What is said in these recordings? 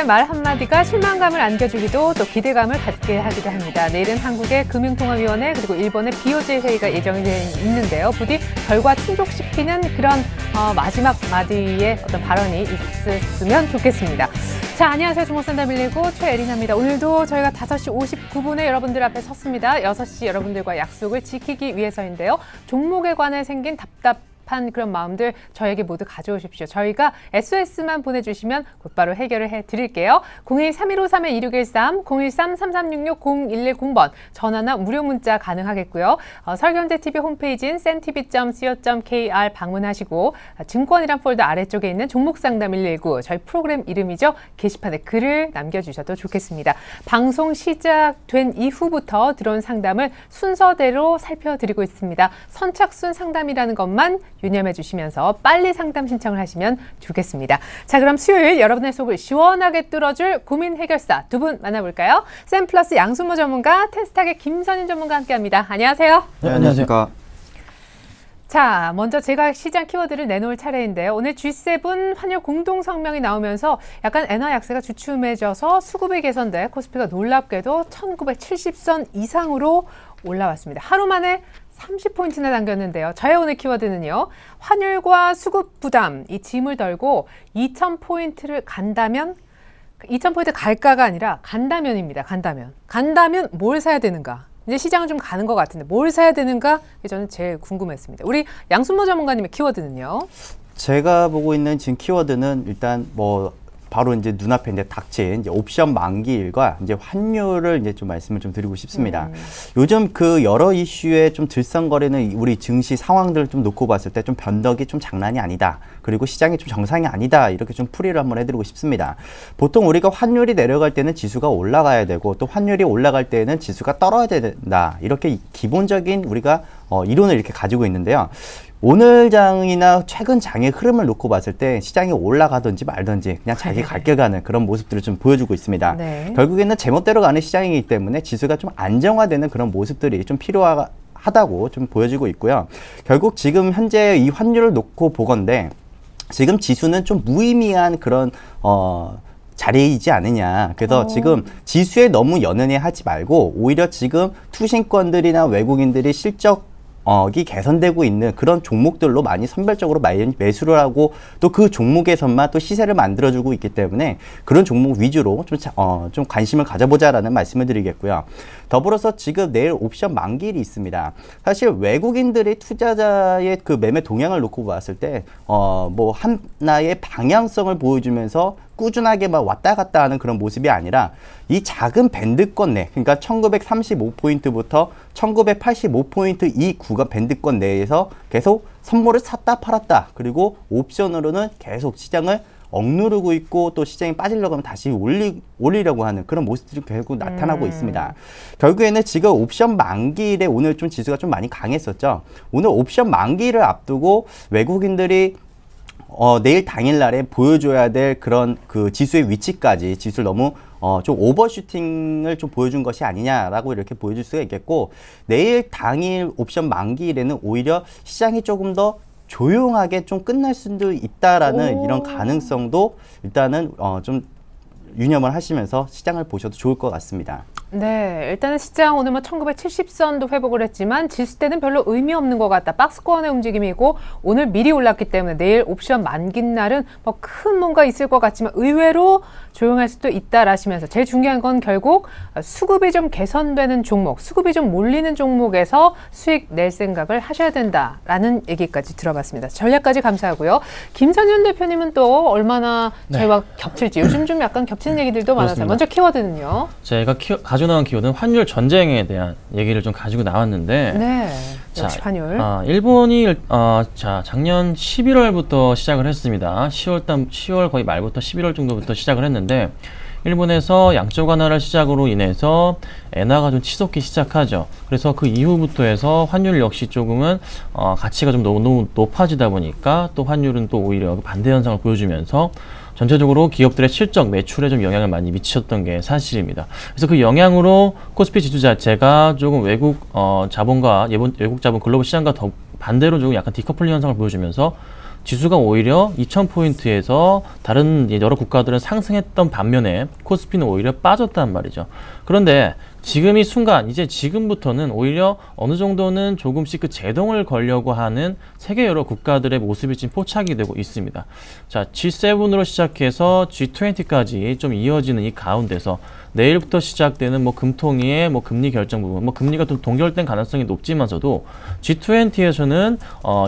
기자의 말 한마디가 실망감을 안겨주기도 또 기대감을 갖게 하기도 합니다. 내일은 한국의 금융통화위원회 그리고 일본의 BOJ 회의가 예정돼 있는데요. 부디 결과 충족시키는 그런 마지막 마디의 어떤 발언이 있었으면 좋겠습니다. 자, 안녕하세요. 종목산다 119 최애린입니다. 오늘도 저희가 5시 59분에 여러분들 앞에 섰습니다. 6시 여러분들과 약속을 지키기 위해서인데요. 종목에 관해 생긴 답답한 그런 마음들 저에게 모두 가져오십시오. 저희가 SOS만 보내주시면 곧바로 해결을 해드릴게요. 01-3153-2613, 013-3366-0110번 전화나 무료 문자 가능하겠고요. 설경제TV 홈페이지인 centv.co.kr 방문하시고 증권이란 폴더 아래쪽에 있는 종목상담 119 저희 프로그램 이름이죠. 게시판에 글을 남겨주셔도 좋겠습니다. 방송 시작된 이후부터 들어온 상담을 순서대로 살펴드리고 있습니다. 선착순 상담이라는 것만 유념해 주시면서 빨리 상담 신청을 하시면 좋겠습니다. 자, 그럼 수요일 여러분의 속을 시원하게 뚫어줄 고민 해결사 두 분 만나볼까요? 샘플러스 양순모 전문가, 테스탁의 김선인 전문가 함께합니다. 안녕하세요. 네, 안녕하십니까. 자, 먼저 제가 시장 키워드를 내놓을 차례인데요. 오늘 G7 환율 공동성명이 나오면서 약간 엔화 약세가 주춤해져서 수급이 개선돼 코스피가 놀랍게도 1970선 이상으로 올라왔습니다. 하루 만에 30포인트나 당겼는데요. 저의 오늘 키워드는요. 환율과 수급 부담, 이 짐을 덜고 2000포인트를 간다면, 2000포인트 갈까가 아니라 간다면입니다. 간다면. 간다면 뭘 사야 되는가? 이제 시장은 좀 가는 것 같은데 뭘 사야 되는가? 저는 제일 궁금했습니다. 우리 양순모 전문가님의 키워드는요? 제가 보고 있는 지금 키워드는 일단 바로 이제 눈앞에 이제 닥친 이제 옵션 만기일과 이제 환율을 이제 좀 말씀을 좀 드리고 싶습니다. 요즘 그 여러 이슈에 좀 들썩거리는 우리 증시 상황들을 좀 놓고 봤을 때 좀 변덕이 좀 장난이 아니다. 그리고 시장이 좀 정상이 아니다. 이렇게 좀 풀이를 한번 해드리고 싶습니다. 보통 우리가 환율이 내려갈 때는 지수가 올라가야 되고 또 환율이 올라갈 때는 지수가 떨어져야 된다. 이렇게 기본적인 우리가 이론을 이렇게 가지고 있는데요. 오늘 장이나 최근 장의 흐름을 놓고 봤을 때 시장이 올라가든지 말든지 그냥 자기 갈 길 가는 그런 모습들을 좀 보여주고 있습니다. 네. 결국에는 제멋대로 가는 시장이기 때문에 지수가 좀 안정화되는 그런 모습들이 좀 필요하다고 좀 보여지고 있고요. 결국 지금 현재 이 환율을 놓고 보건대 지금 지수는 좀 무의미한 그런 자리이지 않느냐. 그래서 지금 지수에 너무 연연해 하지 말고 오히려 지금 투신권들이나 외국인들이 실적 이 개선되고 있는 그런 종목들로 많이 선별적으로 매수를 하고 또 그 종목에서만 또 시세를 만들어주고 있기 때문에 그런 종목 위주로 좀 관심을 가져보자라는 말씀을 드리겠고요. 더불어서 지금 내일 옵션 만기일이 있습니다. 사실 외국인들이 투자자의 그 매매 동향을 놓고 봤을 때 하나의 방향성을 보여주면서 꾸준하게 막 왔다 갔다 하는 그런 모습이 아니라 이 작은 밴드권 내, 그러니까 1935포인트부터 1985포인트 이 구간 밴드권 내에서 계속 선물을 샀다 팔았다. 그리고 옵션으로는 계속 시장을 억누르고 있고 또 시장이 빠지려고 하면 다시 올리려고 하는 그런 모습들이 결국 나타나고 있습니다. 결국에는 지금 옵션 만기일에 오늘 좀 지수가 좀 많이 강했었죠. 오늘 옵션 만기일을 앞두고 외국인들이 내일 당일날에 보여줘야 될 그런 그 지수의 위치까지 지수를 너무 좀 오버슈팅을 좀 보여준 것이 아니냐라고 이렇게 보여줄 수가 있겠고 내일 당일 옵션 만기일에는 오히려 시장이 조금 더 조용하게 좀 끝날 수도 있다라는 이런 가능성도 일단은 좀 유념을 하시면서 시장을 보셔도 좋을 것 같습니다. 네, 일단은 시장 오늘 1970선도 회복을 했지만 지수 때는 별로 의미 없는 것 같다. 박스권의 움직임이고 오늘 미리 올랐기 때문에 내일 옵션 만긴 날은 큰 뭔가 있을 것 같지만 의외로 조용할 수도 있다라시면서 제일 중요한 건 결국 수급이 좀 개선되는 종목, 수급이 좀 몰리는 종목에서 수익 낼 생각을 하셔야 된다라는 얘기까지 들어봤습니다. 전략까지 감사하고요. 김선현 대표님은 또 얼마나 저희와 겹칠지 요즘 좀 약간 겹치는 얘기들도 많아서 먼저 키워드는요. 제가 가지고 나온 키워드는 환율 전쟁에 대한 얘기를 좀 가지고 나왔는데 네, 역시 환율. 일본이 작년 11월부터 시작을 했습니다. 10월 거의 말부터 11월 정도부터 시작을 했는데 일본에서 양적 완화를 시작으로 인해서 엔화가 좀 치솟기 시작하죠. 그래서 그 이후부터 해서 환율 역시 조금은 가치가 좀 너무 높아지다 보니까 또 환율은 또 오히려 반대 현상을 보여주면서 전체적으로 기업들의 실적, 매출에 좀 영향을 많이 미쳤던 게 사실입니다. 그래서 그 영향으로 코스피 지수 자체가 조금 외국 자본과 외국 자본 글로벌 시장과 더 반대로 조금 약간 디커플링 현상을 보여주면서 지수가 오히려 2000포인트에서 다른 여러 국가들은 상승했던 반면에 코스피는 오히려 빠졌단 말이죠. 그런데 지금 이 순간, 이제 지금부터는 오히려 어느 정도는 조금씩 그 제동을 걸려고 하는 세계 여러 국가들의 모습이 지금 포착이 되고 있습니다. 자, G7으로 시작해서 G20까지 좀 이어지는 이 가운데서 내일부터 시작되는 뭐 금통위의 뭐 금리 결정 부분, 뭐 금리가 좀 동결된 가능성이 높지만서도 G20에서는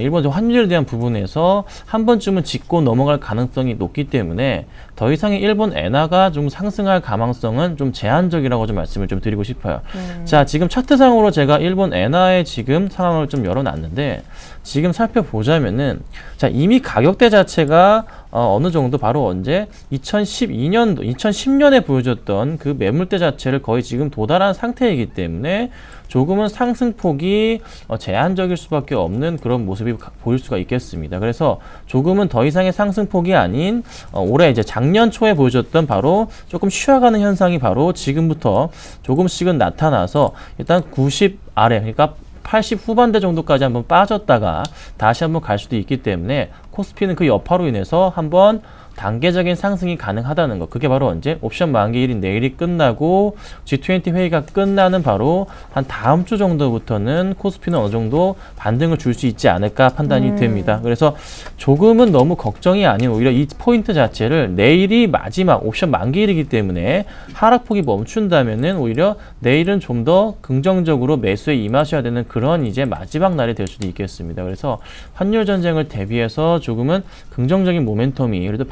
일본 환율에 대한 부분에서 한 번쯤은 짚고 넘어갈 가능성이 높기 때문에 더 이상의 일본 엔화가 좀 상승할 가능성은 좀 제한적이라고 좀 말씀을 좀 드리고 싶어요. 자, 지금 차트상으로 제가 일본 엔화의 지금 상황을 좀 열어놨는데 지금 살펴보자면은 자, 이미 가격대 자체가 어느 정도 바로 언제 2012년도, 2010년에 보여줬던 그 매물대 자체를 거의 지금 도달한 상태이기 때문에 조금은 상승폭이 제한적일 수밖에 없는 그런 모습이 보일 수가 있겠습니다. 그래서 조금은 더 이상의 상승폭이 아닌 올해 이제 작년 초에 보여줬던 바로 조금 쉬어가는 현상이 바로 지금부터 조금씩은 나타나서 일단 90 아래, 그러니까 80 후반대 정도까지 한번 빠졌다가 다시 한번 갈 수도 있기 때문에 코스피는 그 여파로 인해서 한번 단계적인 상승이 가능하다는 것. 그게 바로 언제? 옵션 만기일인 내일이 끝나고 G20 회의가 끝나는 바로 한 다음 주 정도부터는 코스피는 어느 정도 반등을 줄 수 있지 않을까 판단이 됩니다. 그래서 조금은 너무 걱정이 아닌 오히려 이 포인트 자체를 내일이 마지막 옵션 만기일이기 때문에 하락폭이 멈춘다면은 오히려 내일은 좀 더 긍정적으로 매수에 임하셔야 되는 그런 이제 마지막 날이 될 수도 있겠습니다. 그래서 환율 전쟁을 대비해서 조금은 긍정적인 모멘텀이 그래도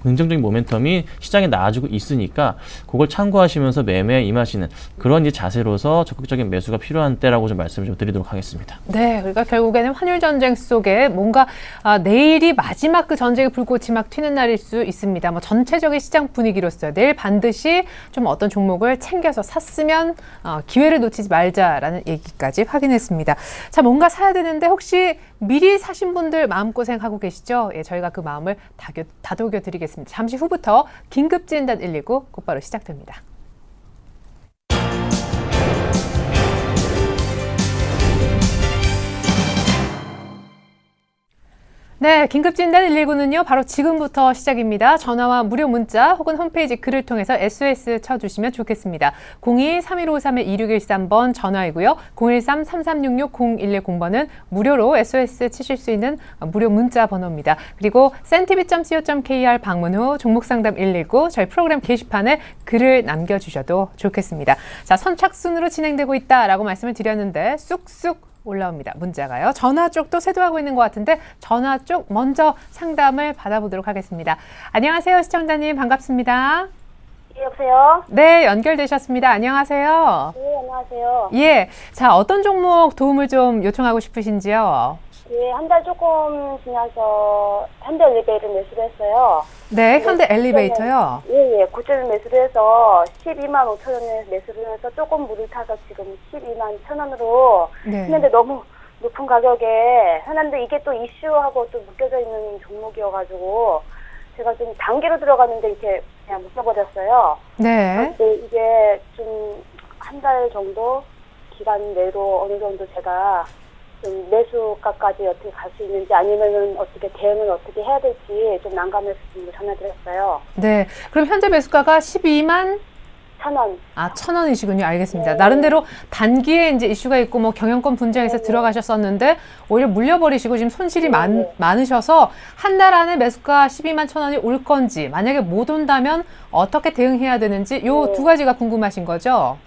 긍정적인 모멘텀이 시장에 나와주고 있으니까 그걸 참고하시면서 매매에 임하시는 그런 이제 자세로서 적극적인 매수가 필요한 때라고 좀 말씀을 좀 드리도록 하겠습니다. 네, 그러니까 결국에는 환율 전쟁 속에 뭔가 내일이 마지막 그 전쟁의 불꽃이 막 튀는 날일 수 있습니다. 뭐 전체적인 시장 분위기로서 내일 반드시 좀 어떤 종목을 챙겨서 샀으면 기회를 놓치지 말자라는 얘기까지 확인했습니다. 자, 뭔가 사야 되는데 혹시 미리 사신 분들 마음고생하고 계시죠? 예, 저희가 그 마음을 다독여 드리겠습니다. 잠시 후부터 긴급진단 119 곧바로 시작됩니다. 네, 긴급진단 119는요, 바로 지금부터 시작입니다. 전화와 무료 문자 혹은 홈페이지 글을 통해서 SOS 쳐주시면 좋겠습니다. 02-3153-2613번 전화이고요. 013-3366-0110번은 무료로 SOS 치실 수 있는 무료 문자 번호입니다. 그리고 centtv.co.kr 방문 후 종목상담 119 저희 프로그램 게시판에 글을 남겨주셔도 좋겠습니다. 자, 선착순으로 진행되고 있다라고 말씀을 드렸는데 쑥쑥 올라옵니다. 문자가요. 전화 쪽도 세도하고 있는 것 같은데 전화 쪽 먼저 상담을 받아보도록 하겠습니다. 안녕하세요. 시청자님 반갑습니다. 예, 여보세요? 네, 연결되셨습니다. 안녕하세요. 네, 안녕하세요. 예, 자, 어떤 종목 도움을 좀 요청하고 싶으신지요? 예, 한 달 조금 지나서 현대 엘리베이터를 매수를 했어요. 네, 현대 엘리베이터요. 예, 고점에 매수를 해서 12만 5천 원에 매수를 해서 조금 물을 타서 지금 12만 1천 원으로 네. 했는데 너무 높은 가격에 했는데 이게 또 이슈하고 또 묶여져 있는 종목이어가지고 제가 좀 단계로 들어갔는데 이렇게 그냥 묶어버렸어요. 네. 근데 이게 좀 한 달 정도 기간 내로 어느 정도 제가 좀 매수가까지 어떻게 갈 수 있는지 아니면은 어떻게 대응을 어떻게 해야 될지 좀 난감해서 좀 전화드렸어요. 네. 그럼 현재 매수가가 12만 1,000원. 1,000원이시군요. 알겠습니다. 네. 나름대로 단기에 이제 이슈가 있고 뭐 경영권 분쟁에서 들어가셨었는데 오히려 물려버리시고 지금 손실이 많으셔서 한 달 안에 매수가 12만 1,000원이 올 건지 만약에 못 온다면 어떻게 대응해야 되는지 요 두 가지가 궁금하신 거죠?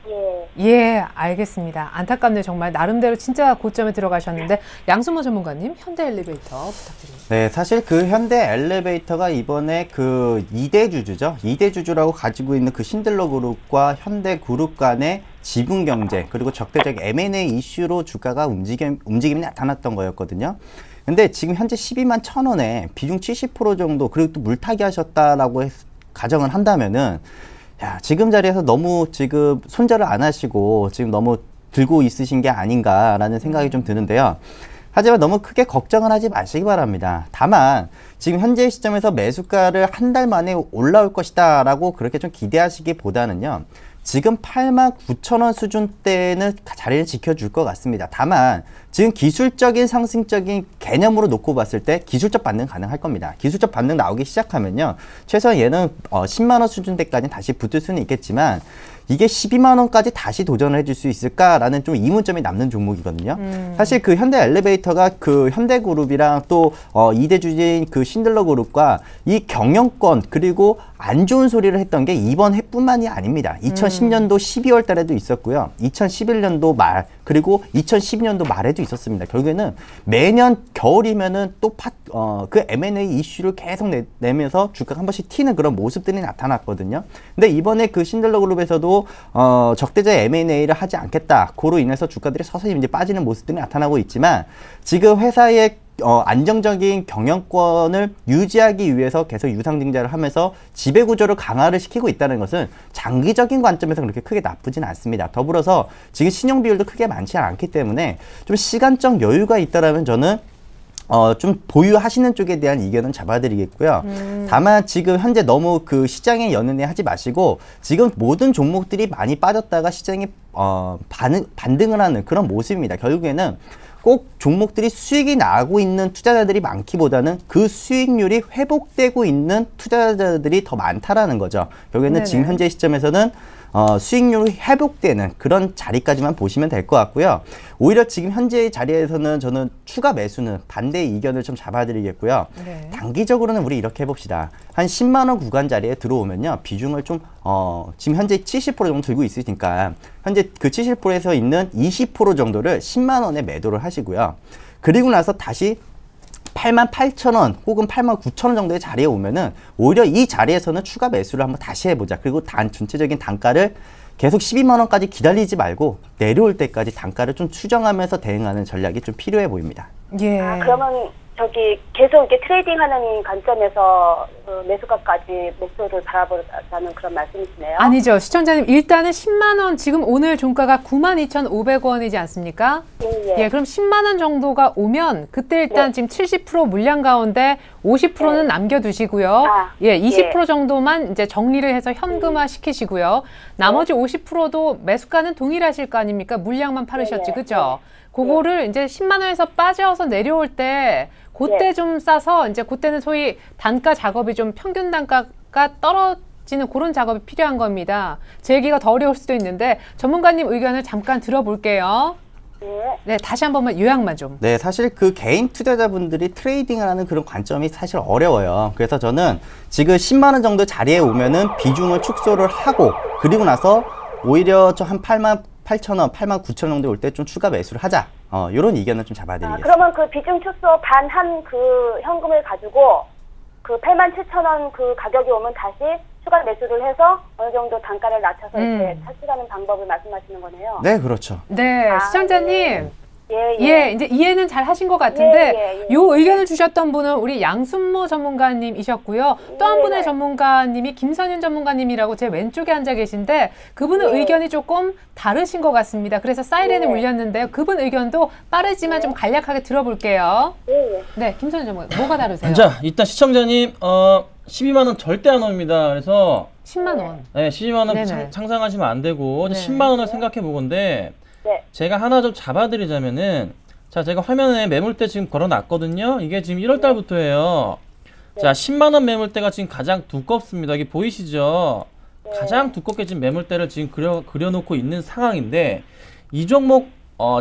예. 예, 알겠습니다. 안타깝네요. 정말 나름대로 진짜 고점에 들어가셨는데 양승모 전문가님 현대 엘리베이터 부탁드립니다. 네, 사실 그 현대 엘리베이터가 이번에 그 2대 주주죠. 2대 주주라고 가지고 있는 그 신들러 그룹과 현대 그룹 간의 지분 경쟁 그리고 적대적 M&A 이슈로 주가가 움직임이 나타났던 거였거든요. 근데 지금 현재 12만 1,000원에 비중 70% 정도 그리고 또 물타기 하셨다라고 가정을 한다면은 야, 지금 자리에서 너무 지금 손절을 안 하시고 지금 너무 들고 있으신 게 아닌가라는 생각이 좀 드는데요. 하지만 너무 크게 걱정을 하지 마시기 바랍니다. 다만 지금 현재 시점에서 매수가를 한 달 만에 올라올 것이다 라고 그렇게 좀 기대하시기보다는요. 지금 89,000원 수준대는 자리를 지켜줄 것 같습니다. 다만 지금 기술적인 상승적인 개념으로 놓고 봤을 때 기술적 반등 가능할 겁니다. 기술적 반등 나오기 시작하면요, 최소한 얘는 10만 원 수준대까지 다시 붙을 수는 있겠지만 이게 12만 원까지 다시 도전을 해줄 수 있을까라는 좀 의문점이 남는 종목이거든요. 사실 그 현대 엘리베이터가 그 현대그룹이랑 또 이대주주인 그 신들러그룹과 이 경영권 그리고 안 좋은 소리를 했던 게 이번 해뿐만이 아닙니다. 2010년도 12월 달에도 있었고요. 2011년도 말 그리고 2012년도 말에도 있었습니다. 결국에는 매년 겨울이면은 또 그 M&A 이슈를 계속 내면서 주가가 한 번씩 튀는 그런 모습들이 나타났거든요. 근데 이번에 그 신들러그룹에서도 적대적 M&A를 하지 않겠다. 그로 인해서 주가들이 서서히 이제 빠지는 모습들이 나타나고 있지만 지금 회사의 안정적인 경영권을 유지하기 위해서 계속 유상증자를 하면서 지배구조를 강화를 시키고 있다는 것은 장기적인 관점에서 그렇게 크게 나쁘진 않습니다. 더불어서 지금 신용비율도 크게 많지 않기 때문에 좀 시간적 여유가 있다라면 저는 좀 보유하시는 쪽에 대한 의견은 잡아드리겠고요. 다만 지금 현재 너무 그 시장에 연연해 하지 마시고 지금 모든 종목들이 많이 빠졌다가 시장이 반등을 하는 그런 모습입니다. 결국에는 꼭 종목들이 수익이 나고 있는 투자자들이 많기보다는 그 수익률이 회복되고 있는 투자자들이 더 많다라는 거죠. 결국에는 네네. 지금 현재 시점에서는 수익률이 회복되는 그런 자리까지만 보시면 될 것 같고요. 오히려 지금 현재의 자리에서는 저는 추가 매수는 반대의 의견을 좀 잡아드리겠고요. 네. 단기적으로는 우리 이렇게 해봅시다. 한 10만 원 구간 자리에 들어오면요, 비중을 좀 지금 현재 70% 정도 들고 있으니까 현재 그 70%에서 있는 20% 정도를 10만 원에 매도를 하시고요. 그리고 나서 다시 88,000원 혹은 89,000원 정도의 자리에 오면은 오히려 이 자리에서는 추가 매수를 한번 다시 해보자. 그리고 전체적인 단가를 계속 12만 원까지 기다리지 말고 내려올 때까지 단가를 좀 추정하면서 대응하는 전략이 좀 필요해 보입니다. 예. 그러면 저기 계속 이렇게 트레이딩하는 관점에서 그 매수가까지 목표를 바라보자는 그런 말씀이시네요. 아니죠. 시청자님, 일단은 10만 원, 지금 오늘 종가가 92,500원이지 않습니까? 예, 그럼 10만 원 정도가 오면 그때 일단 지금 70% 물량 가운데 50%는 남겨두시고요. 예, 20% 정도만 이제 정리를 해서 현금화 시키시고요. 나머지 50%도 매수가는 동일하실 거 아닙니까? 물량만 파르셨지, 그죠? 그거를 이제 10만 원에서 빠져서 내려올 때 그때 좀 싸서 이제 그때는 소위 단가 작업이 좀 평균 단가가 떨어지는 그런 작업이 필요한 겁니다. 제 얘기가 더 어려울 수도 있는데 전문가님 의견을 잠깐 들어볼게요. 네, 다시 한 번만 요약만 좀. 네, 사실 그 개인 투자자분들이 트레이딩을 하는 그런 관점이 사실 어려워요. 그래서 저는 지금 10만 원 정도 자리에 오면은 비중을 축소를 하고 그리고 나서 오히려 저 한 88,000원, 89,000원 정도 올 때 좀 추가 매수를 하자. 요런 의견을 좀 잡아드리겠습니다. 그러면 그 비중 축소 반 한 그 현금을 가지고 그 87,000원 그 가격이 오면 다시 추가 매수를 해서 어느 정도 단가를 낮춰서 이렇게 탈출하는 방법을 말씀하시는 거네요. 네, 그렇죠. 네, 시청자님. 예. 이제 이해는 잘 하신 것 같은데 예. 요 의견을 주셨던 분은 우리 양순모 전문가님이셨고요. 또 한 분의 전문가님이 김선윤 전문가님이라고 제 왼쪽에 앉아 계신데 그분은 의견이 조금 다르신 것 같습니다. 그래서 사이렌을 울렸는데요. 그분 의견도 빠르지만 좀 간략하게 들어볼게요. 네, 김선윤 전문가 뭐가 다르세요? 자, 일단 시청자님 12만 원 절대 안 옵니다. 그래서 10만 원. 네, 12만 원 네네. 상상하시면 안 되고 네. 10만 원을 생각해 보건데 제가 하나 좀 잡아드리자면은 자, 제가 화면에 매물대 지금 걸어놨거든요. 이게 지금 1월 달부터예요. 자, 10만 원 매물대가 지금 가장 두껍습니다. 이게 보이시죠? 가장 두껍게 지금 매물대를 지금 그려놓고 있는 상황인데 이 종목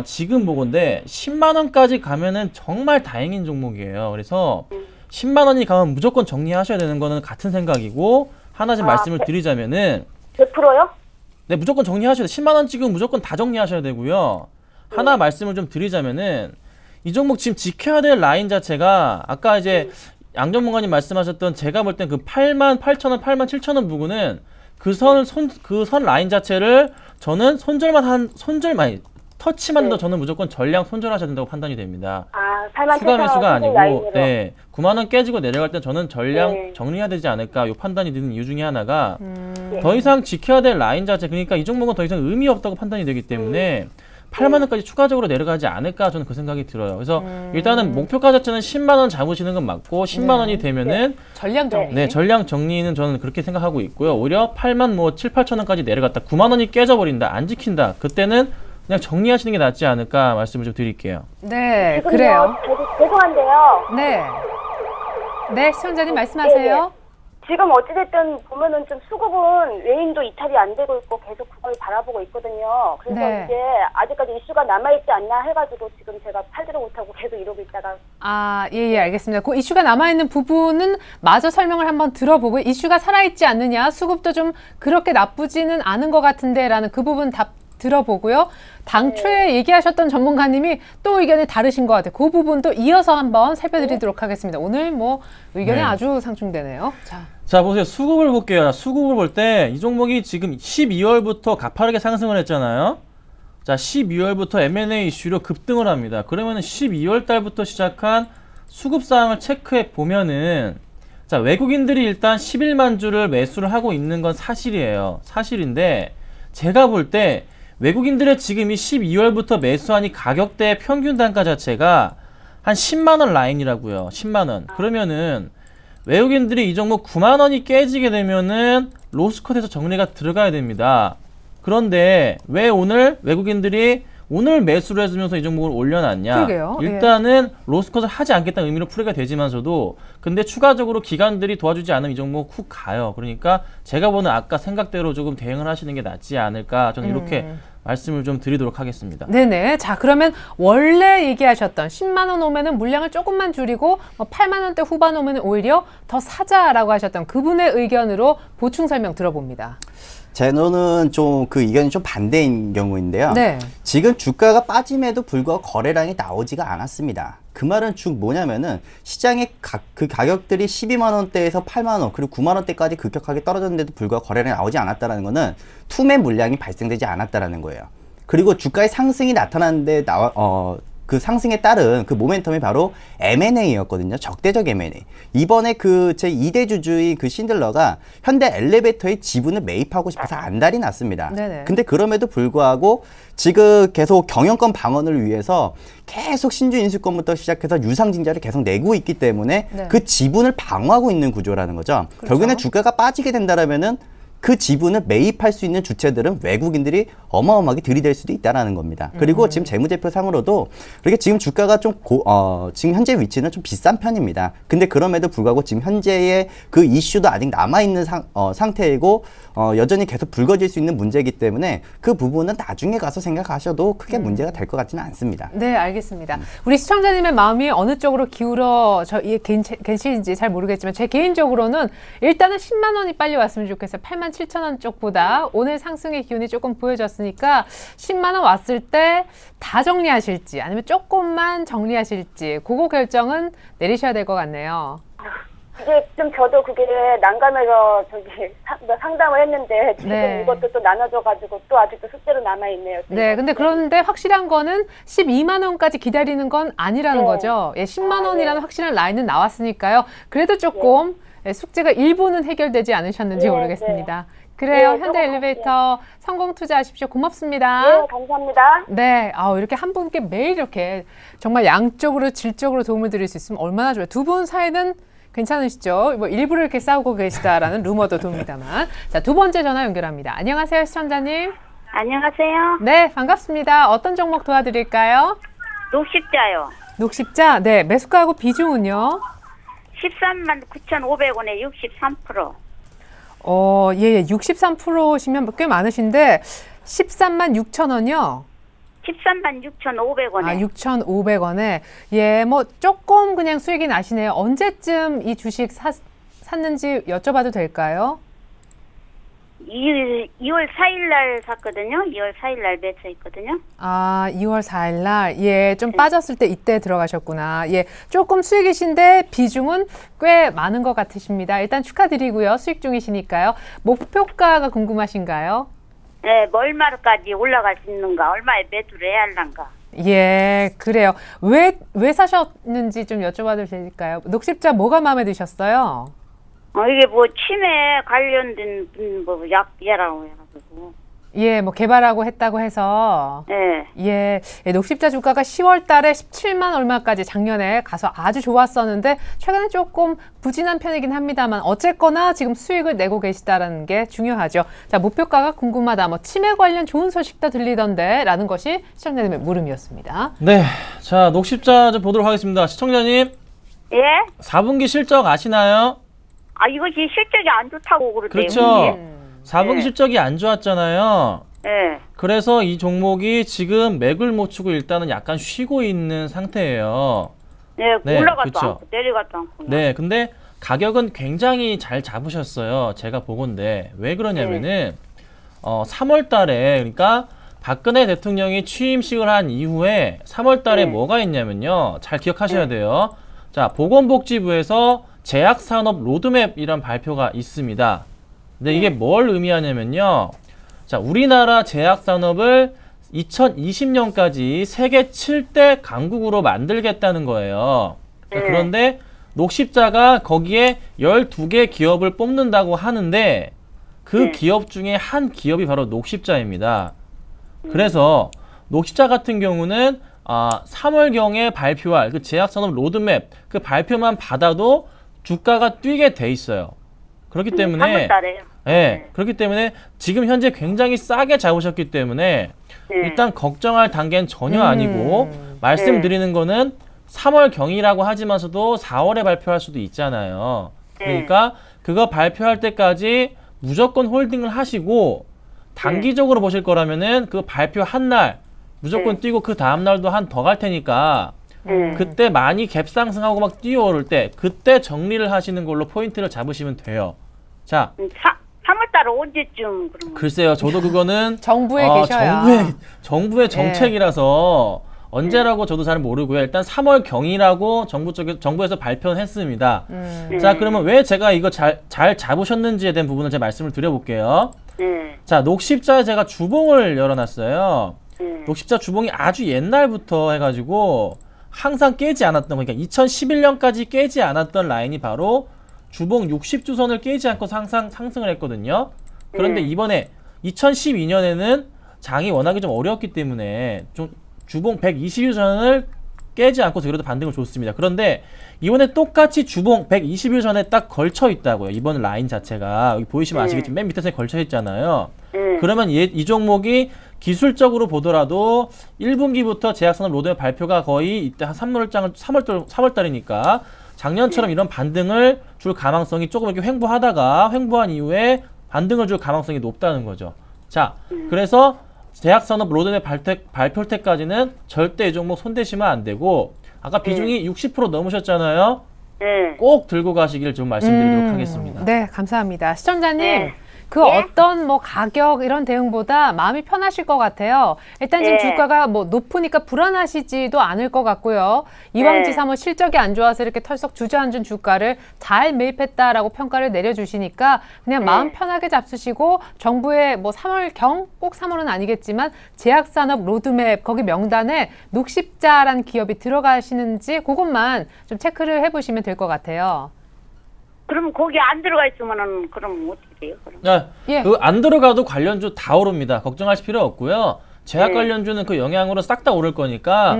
지금 보건데 10만 원까지 가면은 정말 다행인 종목이에요. 그래서 10만 원이 가면 무조건 정리하셔야 되는 거는 같은 생각이고 하나 좀 말씀을 드리자면은 100%요? 네, 무조건 정리하셔야 돼요. 10만 원 찍으면 무조건 다 정리하셔야 되고요. 하나 말씀을 좀 드리자면은 이 종목 지금 지켜야 될 라인 자체가 아까 이제 양 전문가님 말씀하셨던 제가 볼 땐 그 88,000원, 87,000원 부근은 그 선 라인 자체를 저는 손절만 터치만 해도 저는 무조건 전량 손절하셔야 된다고 판단이 됩니다. 추가 매수가 아니고 9만 원 깨지고 내려갈 땐 저는 전량 정리해야 되지 않을까 요 판단이 드는 이유 중에 하나가 더 이상 지켜야 될 라인 자체 그러니까 이 종목은 더 이상 의미 없다고 판단이 되기 때문에 8만 원까지 추가적으로 내려가지 않을까 저는 그 생각이 들어요. 그래서 일단은 목표가 자체는 10만 원 잡으시는 건 맞고 10만 원이 되면은 전량 정리. 네, 전량 정리는 저는 그렇게 생각하고 있고요. 오히려 8만 뭐 7, 8천 원까지 내려갔다. 9만 원이 깨져버린다. 안 지킨다. 그때는 그냥 정리하시는 게 낫지 않을까 말씀을 좀 드릴게요. 네, 지금요, 그래요. 저도 죄송한데요. 네. 네, 시청자님 말씀하세요. 지금 어찌됐든 보면은 좀 수급은 외인도 이탈이 안 되고 있고 계속 그걸 바라보고 있거든요. 그래서 네. 이제 아직까지 이슈가 남아있지 않나 해가지고 지금 제가 팔지를 못하고 계속 이러고 있다가 아, 예, 알겠습니다. 그 이슈가 남아있는 부분은 마저 설명을 한번 들어보고 이슈가 살아있지 않느냐, 수급도 좀 그렇게 나쁘지는 않은 것 같은데 라는 그 부분 답 들어보고요. 당초에 얘기하셨던 전문가님이 또 의견이 다르신 것 같아요. 그 부분도 이어서 한번 살펴드리도록 하겠습니다. 오늘 뭐 의견이 네. 아주 상충되네요. 자, 보세요. 수급을 볼게요. 수급을 볼 때 이 종목이 지금 12월부터 가파르게 상승을 했잖아요. 자, 12월부터 M&A 이슈로 급등을 합니다. 그러면은 12월 달부터 시작한 수급 사항을 체크해 보면은 자, 외국인들이 일단 11만 주를 매수를 하고 있는 건 사실이에요. 사실인데 제가 볼 때 외국인들의 지금 이 12월부터 매수하니 가격대 평균 단가 자체가 한 10만 원 라인이라고요. 10만 원. 그러면은 외국인들이 이 종목 9만 원이 깨지게 되면은 로스컷에서 정리가 들어가야 됩니다. 그런데 왜 오늘 외국인들이 오늘 매수를 해주면서 이 종목을 올려놨냐? 그러게요. 일단은 로스컷을 하지 않겠다는 의미로 풀이가 되지만서도 근데 추가적으로 기관들이 도와주지 않으면 이 종목 훅 가요. 그러니까 제가 보는 아까 생각대로 조금 대응을 하시는 게 낫지 않을까 저는 이렇게 말씀을 좀 드리도록 하겠습니다. 네네. 자, 그러면 원래 얘기하셨던 10만 원 오면은 물량을 조금만 줄이고 8만 원대 후반 오면 오히려 더 사자라고 하셨던 그분의 의견으로 보충 설명 들어봅니다. 저는 좀 그 의견이 좀 반대인 경우인데요. 네. 지금 주가가 빠짐에도 불구하고 거래량이 나오지가 않았습니다. 그 말은 즉 뭐냐면은 시장의 그 가격들이 12만 원대에서 8만 원 그리고 9만 원대까지 급격하게 떨어졌는데도 불구하고 거래량이 나오지 않았다는 거는 투매 물량이 발생되지 않았다라는 거예요. 그리고 주가의 상승이 나타나는데 그 상승에 따른 그 모멘텀이 바로 M&A였거든요. 적대적 M&A. 이번에 그 제 2대 주주인 그 신들러가 현대 엘리베이터의 지분을 매입하고 싶어서 안달이 났습니다. 네네. 근데 그럼에도 불구하고 지금 계속 경영권 방어를 위해서 계속 신주 인수권부터 시작해서 유상증자를 계속 내고 있기 때문에 네. 그 지분을 방어하고 있는 구조라는 거죠. 결국에는 주가가 빠지게 된다라면은 그 지분을 매입할 수 있는 주체들은 외국인들이 어마어마하게 들이댈 수도 있다라는 겁니다. 그리고 지금 재무제표상으로도 그렇게 지금 주가가 좀 지금 현재 위치는 좀 비싼 편입니다. 근데 그럼에도 불구하고 지금 현재의 그 이슈도 아직 남아있는 상태이고 여전히 계속 불거질 수 있는 문제이기 때문에 그 부분은 나중에 가서 생각하셔도 크게 문제가 될 것 같지는 않습니다. 네, 알겠습니다. 우리 시청자님의 마음이 어느 쪽으로 기울어 계신지 잘 모르겠지만 제 개인적으로는 일단은 10만 원이 빨리 왔으면 좋겠어요. 8만 7천 원 쪽보다 오늘 상승의 기운이 조금 보여졌으니까 10만 원 왔을 때 다 정리하실지 아니면 조금만 정리하실지 그거 결정은 내리셔야 될 것 같네요. 이제 좀 저도 그게 난감해서 상담을 했는데 지금 네. 이것도 또 나눠줘가지고 또 아직도 숙제로 남아있네요. 네, 근데 그런데 확실한 거는 12만 원까지 기다리는 건 아니라는 네. 거죠. 예, 10만 아, 원이라는 네. 확실한 라인은 나왔으니까요. 그래도 조금 숙제가 일부는 해결되지 않으셨는지 네, 모르겠습니다. 그래요. 네, 현대 조금, 엘리베이터 성공 투자하십시오. 고맙습니다. 네, 감사합니다. 네, 이렇게 한 분께 매일 이렇게 정말 양적으로 질적으로 도움을 드릴 수 있으면 얼마나 좋아요. 두 분 사이는 괜찮으시죠? 뭐 일부러 이렇게 싸우고 계시다라는 루머도 돕니다만. 자, 두 번째 전화 연결합니다. 안녕하세요, 시청자님. 안녕하세요. 네, 반갑습니다. 어떤 종목 도와드릴까요? 녹십자요. 녹십자, 네, 매수가하고 비중은요? 13만 9,500원에 63%. 예, 63%시면 꽤 많으신데 13만 6천 원이요? 13만 6,500원에. 아, 6,500원에. 예, 뭐 조금 그냥 수익이 나시네요. 언제쯤 이 주식 샀는지 여쭤봐도 될까요? 2월 4일 날 샀거든요. 2월 4일 날 매수했거든요. 아, 2월 4일 날. 예, 좀 빠졌을 때 이때 들어가셨구나. 예, 조금 수익이신데 비중은 꽤 많은 것 같으십니다. 일단 축하드리고요. 수익 중이시니까요. 목표가가 궁금하신가요? 네, 얼마까지 올라갈 수 있는가, 얼마에 매수를 해야 할란가. 예, 그래요. 왜 사셨는지 좀 여쭤봐도 될까요? 녹십자 뭐가 마음에 드셨어요? 이게 뭐 치매 관련된 뭐 약이라고 해가지고. 예, 뭐 개발하고 했다고 해서 예. 예, 녹십자 주가가 10월 달에 17만 얼마까지 작년에 가서 아주 좋았었는데 최근에 조금 부진한 편이긴 합니다만 어쨌거나 지금 수익을 내고 계시다는 게 중요하죠. 자, 목표가가 궁금하다. 뭐 치매 관련 좋은 소식도 들리던데 라는 것이 시청자님의 물음이었습니다. 네, 자 녹십자 좀 보도록 하겠습니다. 시청자님, 예? 4분기 실적 아시나요? 아, 이것이 실적이 안 좋다고 그러대요. 그렇죠. 4분기 네. 실적이 안 좋았잖아요. 예. 그래서 이 종목이 지금 맥을 못 추고 일단은 약간 쉬고 있는 상태예요. 네, 네, 올라가도 그쵸. 않고 내려가도 않고. 네, 근데 가격은 굉장히 잘 잡으셨어요. 제가 보건데 왜 그러냐면은 3월 달에 그러니까 박근혜 대통령이 취임식을 한 이후에 3월 달에 뭐가 있냐면요. 잘 기억하셔야 돼요. 자, 보건복지부에서 제약산업 로드맵이란 발표가 있습니다. 근데 이게 뭘 의미하냐면요. 자, 우리나라 제약산업을 2020년까지 세계 7대 강국으로 만들겠다는 거예요. 자, 그런데 녹십자가 거기에 12개 기업을 뽑는다고 하는데 그 기업 중에 한 기업이 바로 녹십자입니다. 그래서 녹십자 같은 경우는 3월경에 발표할 그 제약산업 로드맵 그 발표만 받아도 주가가 뛰게 돼 있어요. 그렇기 때문에 3월달에요. 네, 그렇기 때문에 지금 현재 굉장히 싸게 잡으셨기 때문에 일단 걱정할 단계는 전혀 아니고 말씀드리는 거는 3월경이라고 하지만서도 4월에 발표할 수도 있잖아요. 그러니까 그거 발표할 때까지 무조건 홀딩을 하시고 단기적으로 보실 거라면은 그 발표한 날 무조건 뛰고 그 다음 날도 한 더 갈 테니까 그때 많이 갭 상승하고 막 뛰어오를 때 그때 정리를 하시는 걸로 포인트를 잡으시면 돼요. 자, 3월달에 언제쯤 그러면? 글쎄요, 저도 그거는 정부에 계셔야. 정부의 정책이라서 언제라고 저도 잘 모르고요. 일단 3월경이라고 정부에서 발표는 했습니다. 자, 그러면 왜 제가 이거 잘 잡으셨는지에 대한 부분을 제가 말씀을 드려볼게요. 자, 녹십자에 제가 주봉을 열어놨어요. 녹십자 주봉이 아주 옛날부터 해가지고 항상 깨지 않았던, 그러니까 2011년까지 깨지 않았던 라인이 바로 주봉 60주선을 깨지 않고 항상 상승을 했거든요. 그런데 이번에 2012년에는 장이 워낙에 좀 어려웠기 때문에 좀 주봉 120일선을 깨지 않고서 그래도 반등을 줬습니다. 그런데 이번에 똑같이 주봉 120일선에 딱 걸쳐 있다고요. 이번 라인 자체가 여기 보이시면 아시겠지만 맨 밑에 걸쳐 있잖아요. 그러면 이 종목이 기술적으로 보더라도 1분기부터 제약산업 로드맵 발표가 거의 이때 한 3월달이니까 작년처럼 이런 반등을 줄 가망성이 조금 이렇게 횡보한 이후에 반등을 줄 가망성이 높다는 거죠. 자, 그래서 제약산업 로드맵 발표 때까지는 절대 이 종목 손대시면 안 되고 아까 비중이 60% 넘으셨잖아요. 꼭 들고 가시길 좀 말씀드리도록 하겠습니다. 네, 감사합니다. 시청자님. 그 어떤 뭐 가격 이런 대응보다 마음이 편하실 것 같아요. 일단 지금 주가가 뭐 높으니까 불안하시지도 않을 것 같고요. 이왕지사 뭐 실적이 안 좋아서 이렇게 털썩 주저앉은 주가를 잘 매입했다라고 평가를 내려주시니까 그냥 마음 편하게 잡수시고 정부의 뭐 3월경 꼭 3월은 아니겠지만 제약산업 로드맵 거기 명단에 녹십자라는 기업이 들어가시는지 그것만 좀 체크를 해보시면 될 것 같아요. 그럼 거기 안 들어가 있으면은 그럼 어떻게 돼요? 그럼? 네, 그 안 들어가도 관련주 다 오릅니다. 걱정하실 필요 없고요. 제약 관련주는 그 영향으로 싹 다 오를 거니까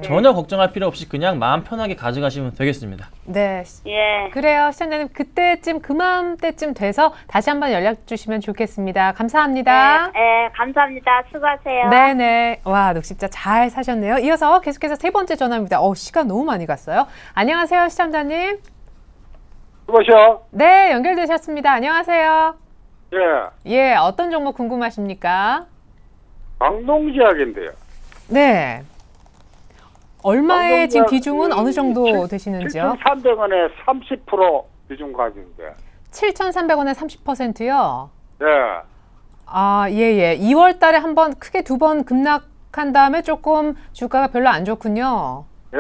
전혀 걱정할 필요 없이 그냥 마음 편하게 가져가시면 되겠습니다. 네. 예. 그래요. 시청자님 그때쯤 그맘때쯤 돼서 다시 한번 연락 주시면 좋겠습니다. 감사합니다. 네, 감사합니다. 수고하세요. 네네. 와, 녹십자 잘 사셨네요. 이어서 계속해서 세 번째 전화입니다. 시간 너무 많이 갔어요. 안녕하세요, 시청자님. 여보세요? 네, 연결되셨습니다. 안녕하세요. 예, 예, 어떤 종목 궁금하십니까? 광동제약인데요. 네. 얼마의 지금 광동제약, 비중은 어느 정도 되시는지요? 7,300원에 30% 비중 가격인데. 7,300원에 30%요? 예, 아, 예. 2월 달에 한번 크게 두 번 급락한 다음에 조금 주가가 별로 안 좋군요. 예.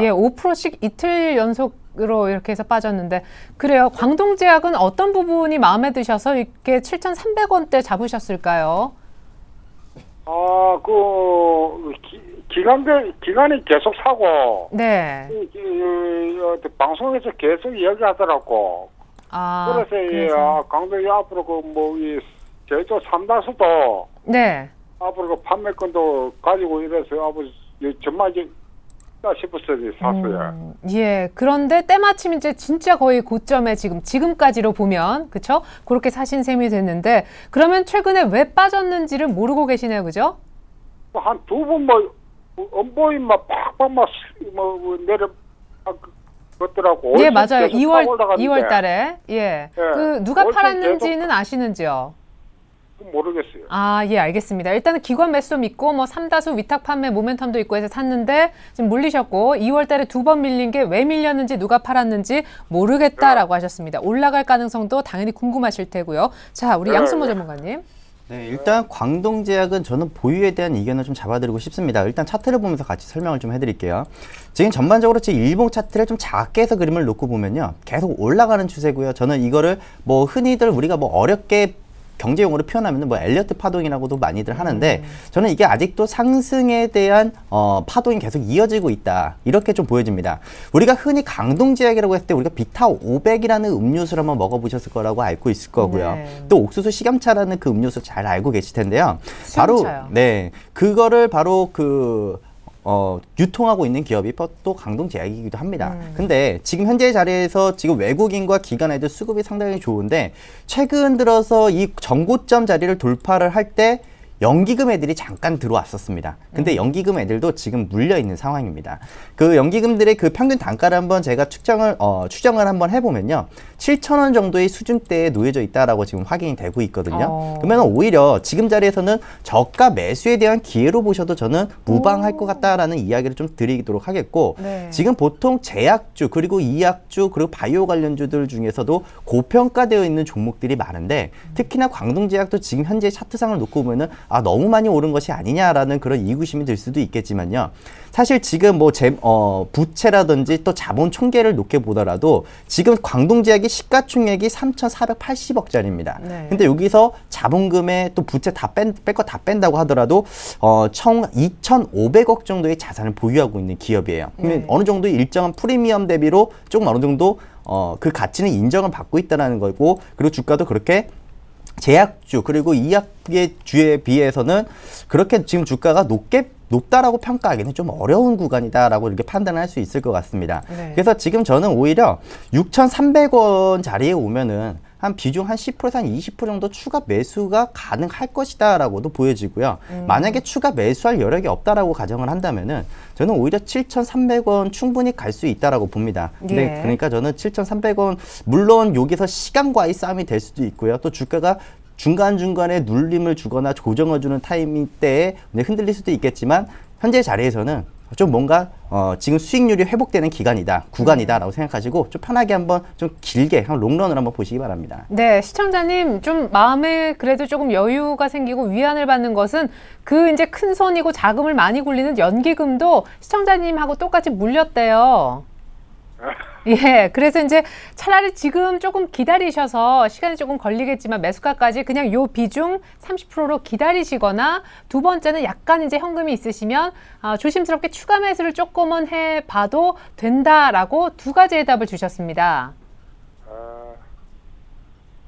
예, 5%씩 이틀 연속으로 이렇게 해서 빠졌는데 그래요. 광동제약은 어떤 부분이 마음에 드셔서 이렇게 7,300원대 잡으셨을까요? 기간이 계속 사고, 네. 방송에서 계속 이야기하더라고. 아, 그래서 그래서. 강동이 앞으로 이 제조 3다수도 네. 앞으로 그 판매권도 가지고 이래서 아버지 정말 이제 싶었어요. 샀어요. 예. 그런데 때마침 이제 진짜 거의 고점에 지금까지로 보면, 그쵸? 그렇게 사신 셈이 됐는데, 그러면 최근에 왜 빠졌는지를 모르고 계시네요. 그죠? 한 두 번 엄보이 팍팍 내려 그것더라고. 예, 맞아요. 2월 올라갔는데 달에. 예. 그 누가 월세 팔았는지는 아시는지요? 모르겠어요. 아, 예, 알겠습니다. 일단은 기관 매수 믿고 뭐 삼다수 위탁 판매 모멘텀도 있고 해서 샀는데 지금 물리셨고 2월 달에 2번 밀린 게 왜 밀렸는지 누가 팔았는지 모르겠다라고 하셨습니다. 올라갈 가능성도 당연히 궁금하실 테고요. 자, 우리 양승모 전문가님. 네, 일단 광동제약은 저는 보유에 대한 이견을 좀 잡아드리고 싶습니다. 일단 차트를 보면서 같이 설명을 좀 해드릴게요. 지금 전반적으로 제 일봉 차트를 좀 작게 해서 그림을 놓고 보면요, 계속 올라가는 추세고요. 저는 이거를 뭐 흔히들 우리가 뭐 어렵게 경제용어로 표현하면 뭐 엘리어트 파동이라고도 많이들 하는데, 저는 이게 아직도 상승에 대한 파동이 계속 이어지고 있다, 이렇게 좀 보여집니다. 우리가 흔히 강동제약이라고 했을 때 우리가 비타 500이라는 음료수를 한번 먹어보셨을 거라고 알고 있을 거고요. 네. 또 옥수수 시감차라는 그 음료수 잘 알고 계실 텐데요. 시감차요. 네, 그거를 바로 유통하고 있는 기업이 또 강동제약이기도 합니다. 근데 지금 현재 자리에서 지금 외국인과 기관 애들 수급이 상당히 좋은데, 최근 들어서 이 전고점 자리를 돌파를 할 때 연기금 애들이 잠깐 들어왔었습니다. 근데 연기금 애들도 지금 물려 있는 상황입니다. 그 연기금들의 그 평균 단가를 한번 제가 추정을 한번 해보면요, 7,000원 정도의 수준대에 놓여져 있다라고 지금 확인이 되고 있거든요. 그러면 오히려 지금 자리에서는 저가 매수에 대한 기회로 보셔도 저는 무방할 것 같다라는 이야기를 좀 드리도록 하겠고, 네. 지금 보통 제약주 그리고 이약주 그리고 바이오 관련주들 중에서도 고평가되어 있는 종목들이 많은데, 특히나 광동제약도 지금 현재 차트상을 놓고 보면은 너무 많이 오른 것이 아니냐라는 그런 의구심이 들 수도 있겠지만요. 사실 지금 뭐 부채라든지 또 자본 총계를 놓게 보더라도 지금 광동제약이 시가총액이 3,480억짜리입니다. 네. 근데 여기서 자본금에 또 부채 뺄 거 다 뺀다고 하더라도 총 2,500억 정도의 자산을 보유하고 있는 기업이에요. 그러면 어느 정도 일정한 프리미엄 대비로 조금 어느 정도 그 가치는 인정을 받고 있다는 거고, 그리고 주가도 그렇게 제약주 그리고 이약의 주에 비해서는 그렇게 지금 주가가 높다라고 평가하기는 좀 어려운 구간이다라고 이렇게 판단을 할 수 있을 것 같습니다. 네. 그래서 지금 저는 오히려 6,300원 자리에 오면은 한 비중 한 10%에서 한 20% 정도 추가 매수가 가능할 것이다라고도 보여지고요. 만약에 추가 매수할 여력이 없다라고 가정을 한다면은 저는 오히려 7,300원 충분히 갈 수 있다라고 봅니다. 근데 예. 그러니까 저는 7,300원, 물론 여기서 시간과의 싸움이 될 수도 있고요. 또 주가가 중간중간에 눌림을 주거나 조정을 주는 타이밍 때에 흔들릴 수도 있겠지만, 현재 자리에서는 좀 뭔가 지금 수익률이 회복되는 구간이다라고 생각하시고 좀 편하게 한번 좀 길게 롱런을 한번 보시기 바랍니다. 네, 시청자님 좀 마음에 그래도 조금 여유가 생기고 위안을 받는 것은 그 이제 큰 손이고 자금을 많이 굴리는 연기금도 시청자님하고 똑같이 물렸대요. 예, 그래서 이제 차라리 지금 조금 기다리셔서 시간이 조금 걸리겠지만 매수가까지 그냥 요 비중 30%로 기다리시거나, 두 번째는 약간 이제 현금이 있으시면 조심스럽게 추가 매수를 조금은 해봐도 된다라고 두 가지의 답을 주셨습니다.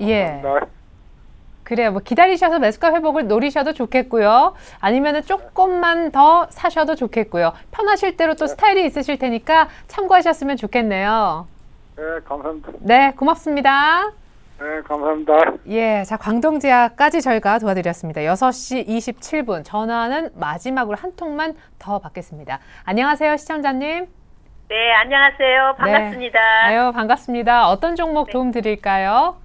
예. 그래요. 뭐 기다리셔서 매수가 회복을 노리셔도 좋겠고요. 아니면은 조금만 더 사셔도 좋겠고요. 편하실 대로 또 스타일이 있으실 테니까 참고하셨으면 좋겠네요. 네, 감사합니다. 네, 고맙습니다. 네, 감사합니다. 예, 자, 광동제약까지 저희가 도와드렸습니다. 6시 27분 전화는 마지막으로 한 통만 더 받겠습니다. 안녕하세요, 시청자님. 네, 안녕하세요. 반갑습니다. 네. 아유, 반갑습니다. 어떤 종목 도움 드릴까요?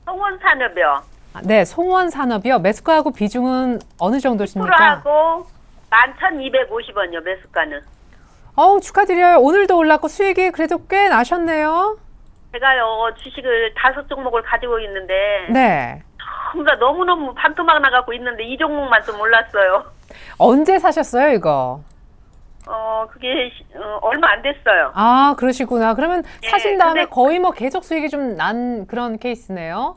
성원산업이요. 네, 송원산업이요. 매수가하고 비중은 어느 정도십니까? 프로하고 11,250원이요, 매수가는. 어우, 축하드려요. 오늘도 올랐고 수익이 그래도 꽤 나셨네요. 제가요, 주식을 5종목을 가지고 있는데, 네. 전부 다 너무너무 반토막 나가고 있는데, 이 종목만 좀 몰랐어요. 언제 사셨어요, 이거? 그게, 얼마 안 됐어요. 아, 그러시구나. 그러면 사신 다음에 근데 거의 뭐 계속 수익이 좀 난 그런 케이스네요.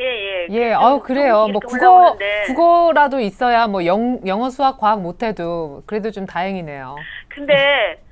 예. 예, 좀 그래요. 뭐 이렇게 올라오는데. 국어라도 있어야 뭐 영어, 수학, 과학 못해도 그래도 좀 다행이네요. 근데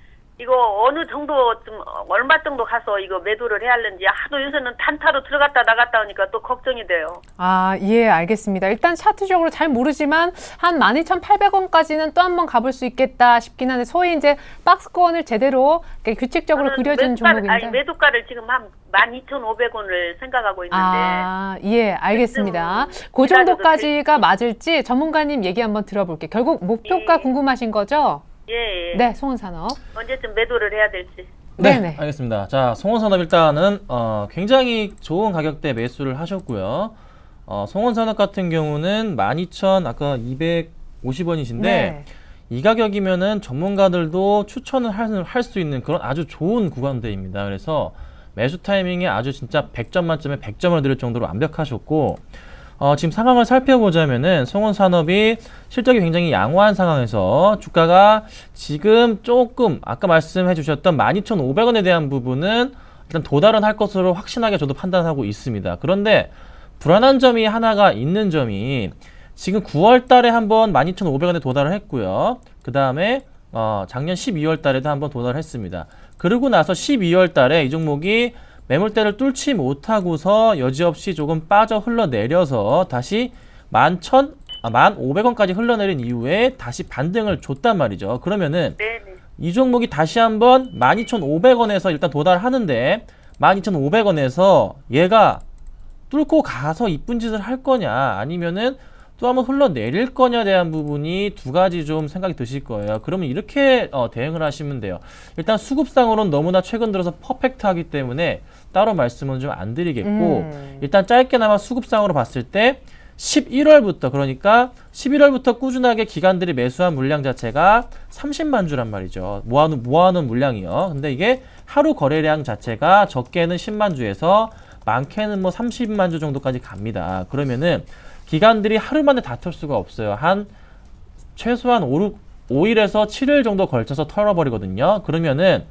이거 어느 정도 좀 얼마 정도 가서 이거 매도를 해야 하는지 하도 요새는 단타로 들어갔다 나갔다 하니까 또 걱정이 돼요. 아, 예, 알겠습니다. 일단 차트적으로 잘 모르지만 한 12,800원까지는 또 한번 가볼 수 있겠다 싶긴 한데 소위 이제 박스권을 제대로 이렇게 규칙적으로 그려진 종목인데. 매도가를 지금 한 12,500원을 생각하고 있는데. 아, 예, 알겠습니다. 그 정도까지가 맞을지 전문가님 얘기 한번 들어볼게요. 결국 목표가 궁금하신 거죠? 예. 네, 송원산업. 언제쯤 매도를 해야 될지. 네네. 알겠습니다. 자, 송원산업 일단은 굉장히 좋은 가격대 매수를 하셨고요. 송원산업 같은 경우는 12,000 아까 250원이신데 네. 이 가격이면은 전문가들도 추천을 할 수 있는 그런 아주 좋은 구간대입니다. 그래서 매수 타이밍에 아주 진짜 100점 만점에 100점을 드릴 정도로 완벽하셨고 지금 상황을 살펴보자면은 송원산업이 실적이 굉장히 양호한 상황에서 주가가 지금 조금 아까 말씀해 주셨던 12,500원에 대한 부분은 일단 도달은 할 것으로 확신하게 저도 판단하고 있습니다. 그런데 불안한 점이 하나가 있는 점이 지금 9월 달에 한번 12,500원에 도달을 했고요. 그 다음에 작년 12월 달에도 한번 도달을 했습니다. 그러고 나서 12월 달에 이 종목이 매물대를 뚫지 못하고서 여지없이 조금 빠져 흘러내려서 다시 11,500원까지 흘러내린 이후에 다시 반등을 줬단 말이죠. 그러면은 네네. 이 종목이 다시 한번 12,500원에서 일단 도달하는데 12,500원에서 얘가 뚫고 가서 이쁜 짓을 할 거냐 아니면은 또 한번 흘러내릴 거냐에 대한 부분이 두 가지 좀 생각이 드실 거예요. 그러면 이렇게 대응을 하시면 돼요. 일단 수급상으로는 너무나 최근 들어서 퍼펙트하기 때문에 따로 말씀은 좀 안 드리겠고 일단 짧게나마 수급상으로 봤을 때 11월부터 그러니까 11월부터 꾸준하게 기관들이 매수한 물량 자체가 30만 주란 말이죠. 모아놓은 물량이요. 근데 이게 하루 거래량 자체가 적게는 10만 주에서 많게는 뭐 30만 주 정도까지 갑니다. 그러면은 기관들이 하루 만에 다 털 수가 없어요. 최소한 5일에서 7일 정도 걸쳐서 털어버리거든요. 그러면은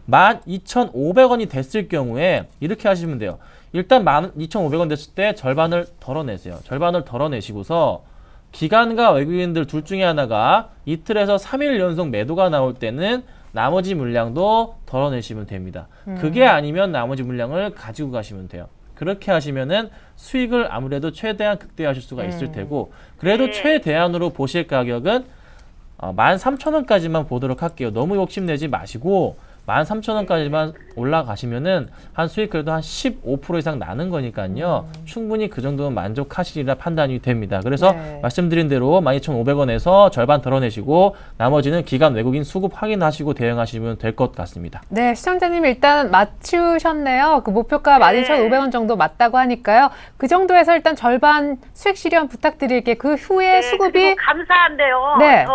12,500원이 됐을 경우에 이렇게 하시면 돼요. 일단 12,500원 됐을 때 절반을 덜어내세요. 절반을 덜어내시고서 기관과 외국인들 둘 중에 하나가 이틀에서 3일 연속 매도가 나올 때는 나머지 물량도 덜어내시면 됩니다. 그게 아니면 나머지 물량을 가지고 가시면 돼요. 그렇게 하시면은 수익을 아무래도 최대한 극대화하실 수가 있을 테고 그래도 최대한으로 보실 가격은 13,000원까지만 보도록 할게요. 너무 욕심내지 마시고 13,000원까지만 올라가시면은 한 수익 그래도 한 15% 이상 나는 거니까요. 충분히 그 정도는 만족하시리라 판단이 됩니다. 그래서 말씀드린 대로 12,500원에서 절반 덜어내시고 나머지는 기관 외국인 수급 확인하시고 대응하시면 될 것 같습니다. 네, 시청자님 일단 맞추셨네요. 그 목표가 12,500원 정도 맞다고 하니까요. 그 정도에서 일단 절반 수익 실현 부탁드릴게요. 그 후에 수급이 그리고 감사한데요. 네.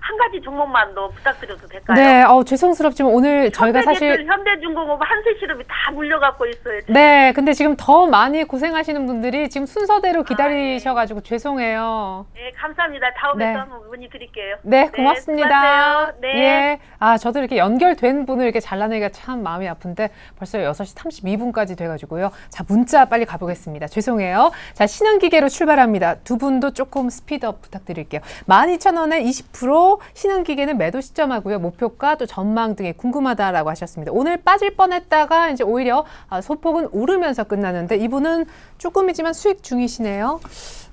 한 가지 종목만 더 부탁드려도 될까요? 네, 죄송스럽지만 오늘 저희가 사실 현대중공업 한세실업이 다 물려갖고 있어요. 네, 근데 지금 더 많이 고생하시는 분들이 지금 순서대로 기다리셔가지고 죄송해요. 네, 감사합니다. 다음에 네. 또 한번 문의 드릴게요. 네, 고맙습니다. 네. 예. 저도 이렇게 연결된 분을 이렇게 잘라내기가 참 마음이 아픈데 벌써 6시 32분까지 돼가지고요. 자, 문자 빨리 가보겠습니다. 죄송해요. 자, 신흥기계로 출발합니다. 두 분도 조금 스피드업 부탁드릴게요. 12,000원에 20%, 신흥기계는 매도 시점하고요. 목표가 또 전망 등이 궁금하다라고 하셨습니다. 오늘 빠질 뻔했다가 이제 오히려 소폭은 오르면서 끝나는데 이분은 조금이지만 수익 중이시네요.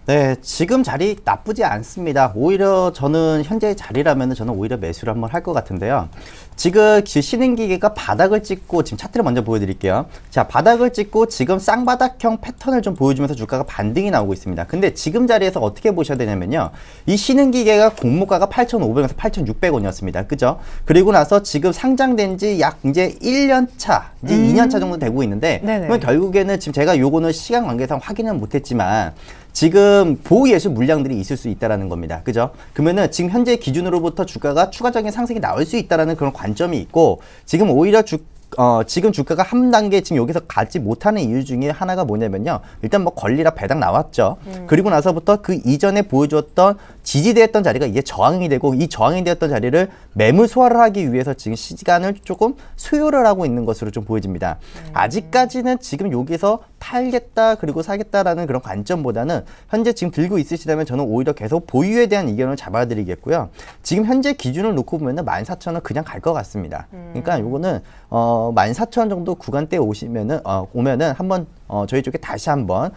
네, 지금 자리 나쁘지 않습니다. 오히려 저는 현재의 자리라면 저는 오히려 매수를 한번 할 것 같은데요. 지금 신흥기계가 바닥을 찍고 지금 차트를 먼저 보여드릴게요. 자, 바닥을 찍고 지금 쌍바닥형 패턴을 좀 보여주면서 주가가 반등이 나오고 있습니다. 근데 지금 자리에서 어떻게 보셔야 되냐면요. 이 신흥기계가 공모가가 8,500원에서 8,600원이었습니다. 그죠? 그리고 나서 지금 상장된 지 약 이제 1년 차, 이제 2년 차 정도 되고 있는데 그러면 결국에는 지금 제가 요거는 시간 관계상 확인은 못했지만 지금 보호예술 물량들이 있을 수 있다는 겁니다. 그죠? 그러면은 지금 현재 기준으로부터 주가가 추가적인 상승이 나올 수 있다는 그런 관점이 있고 지금 오히려 지금 주가가 한 단계 지금 여기서 가지 못하는 이유 중에 하나가 뭐냐면요. 일단 뭐 권리라 배당 나왔죠. 그리고 나서부터 그 이전에 보여주었던 지지되었던 자리가 이제 저항이 되고 이 저항이 되었던 자리를 매물 소화를 하기 위해서 지금 시간을 조금 소요를 하고 있는 것으로 좀 보여집니다. 아직까지는 지금 여기서 팔겠다 그리고 사겠다라는 그런 관점보다는 현재 지금 들고 있으시다면 저는 오히려 계속 보유에 대한 의견을 잡아드리겠고요. 지금 현재 기준을 놓고 보면은 14,000원 그냥 갈 것 같습니다. 그러니까 요거는 14,000원 정도 구간대 오면은 한번 저희 쪽에 다시 한번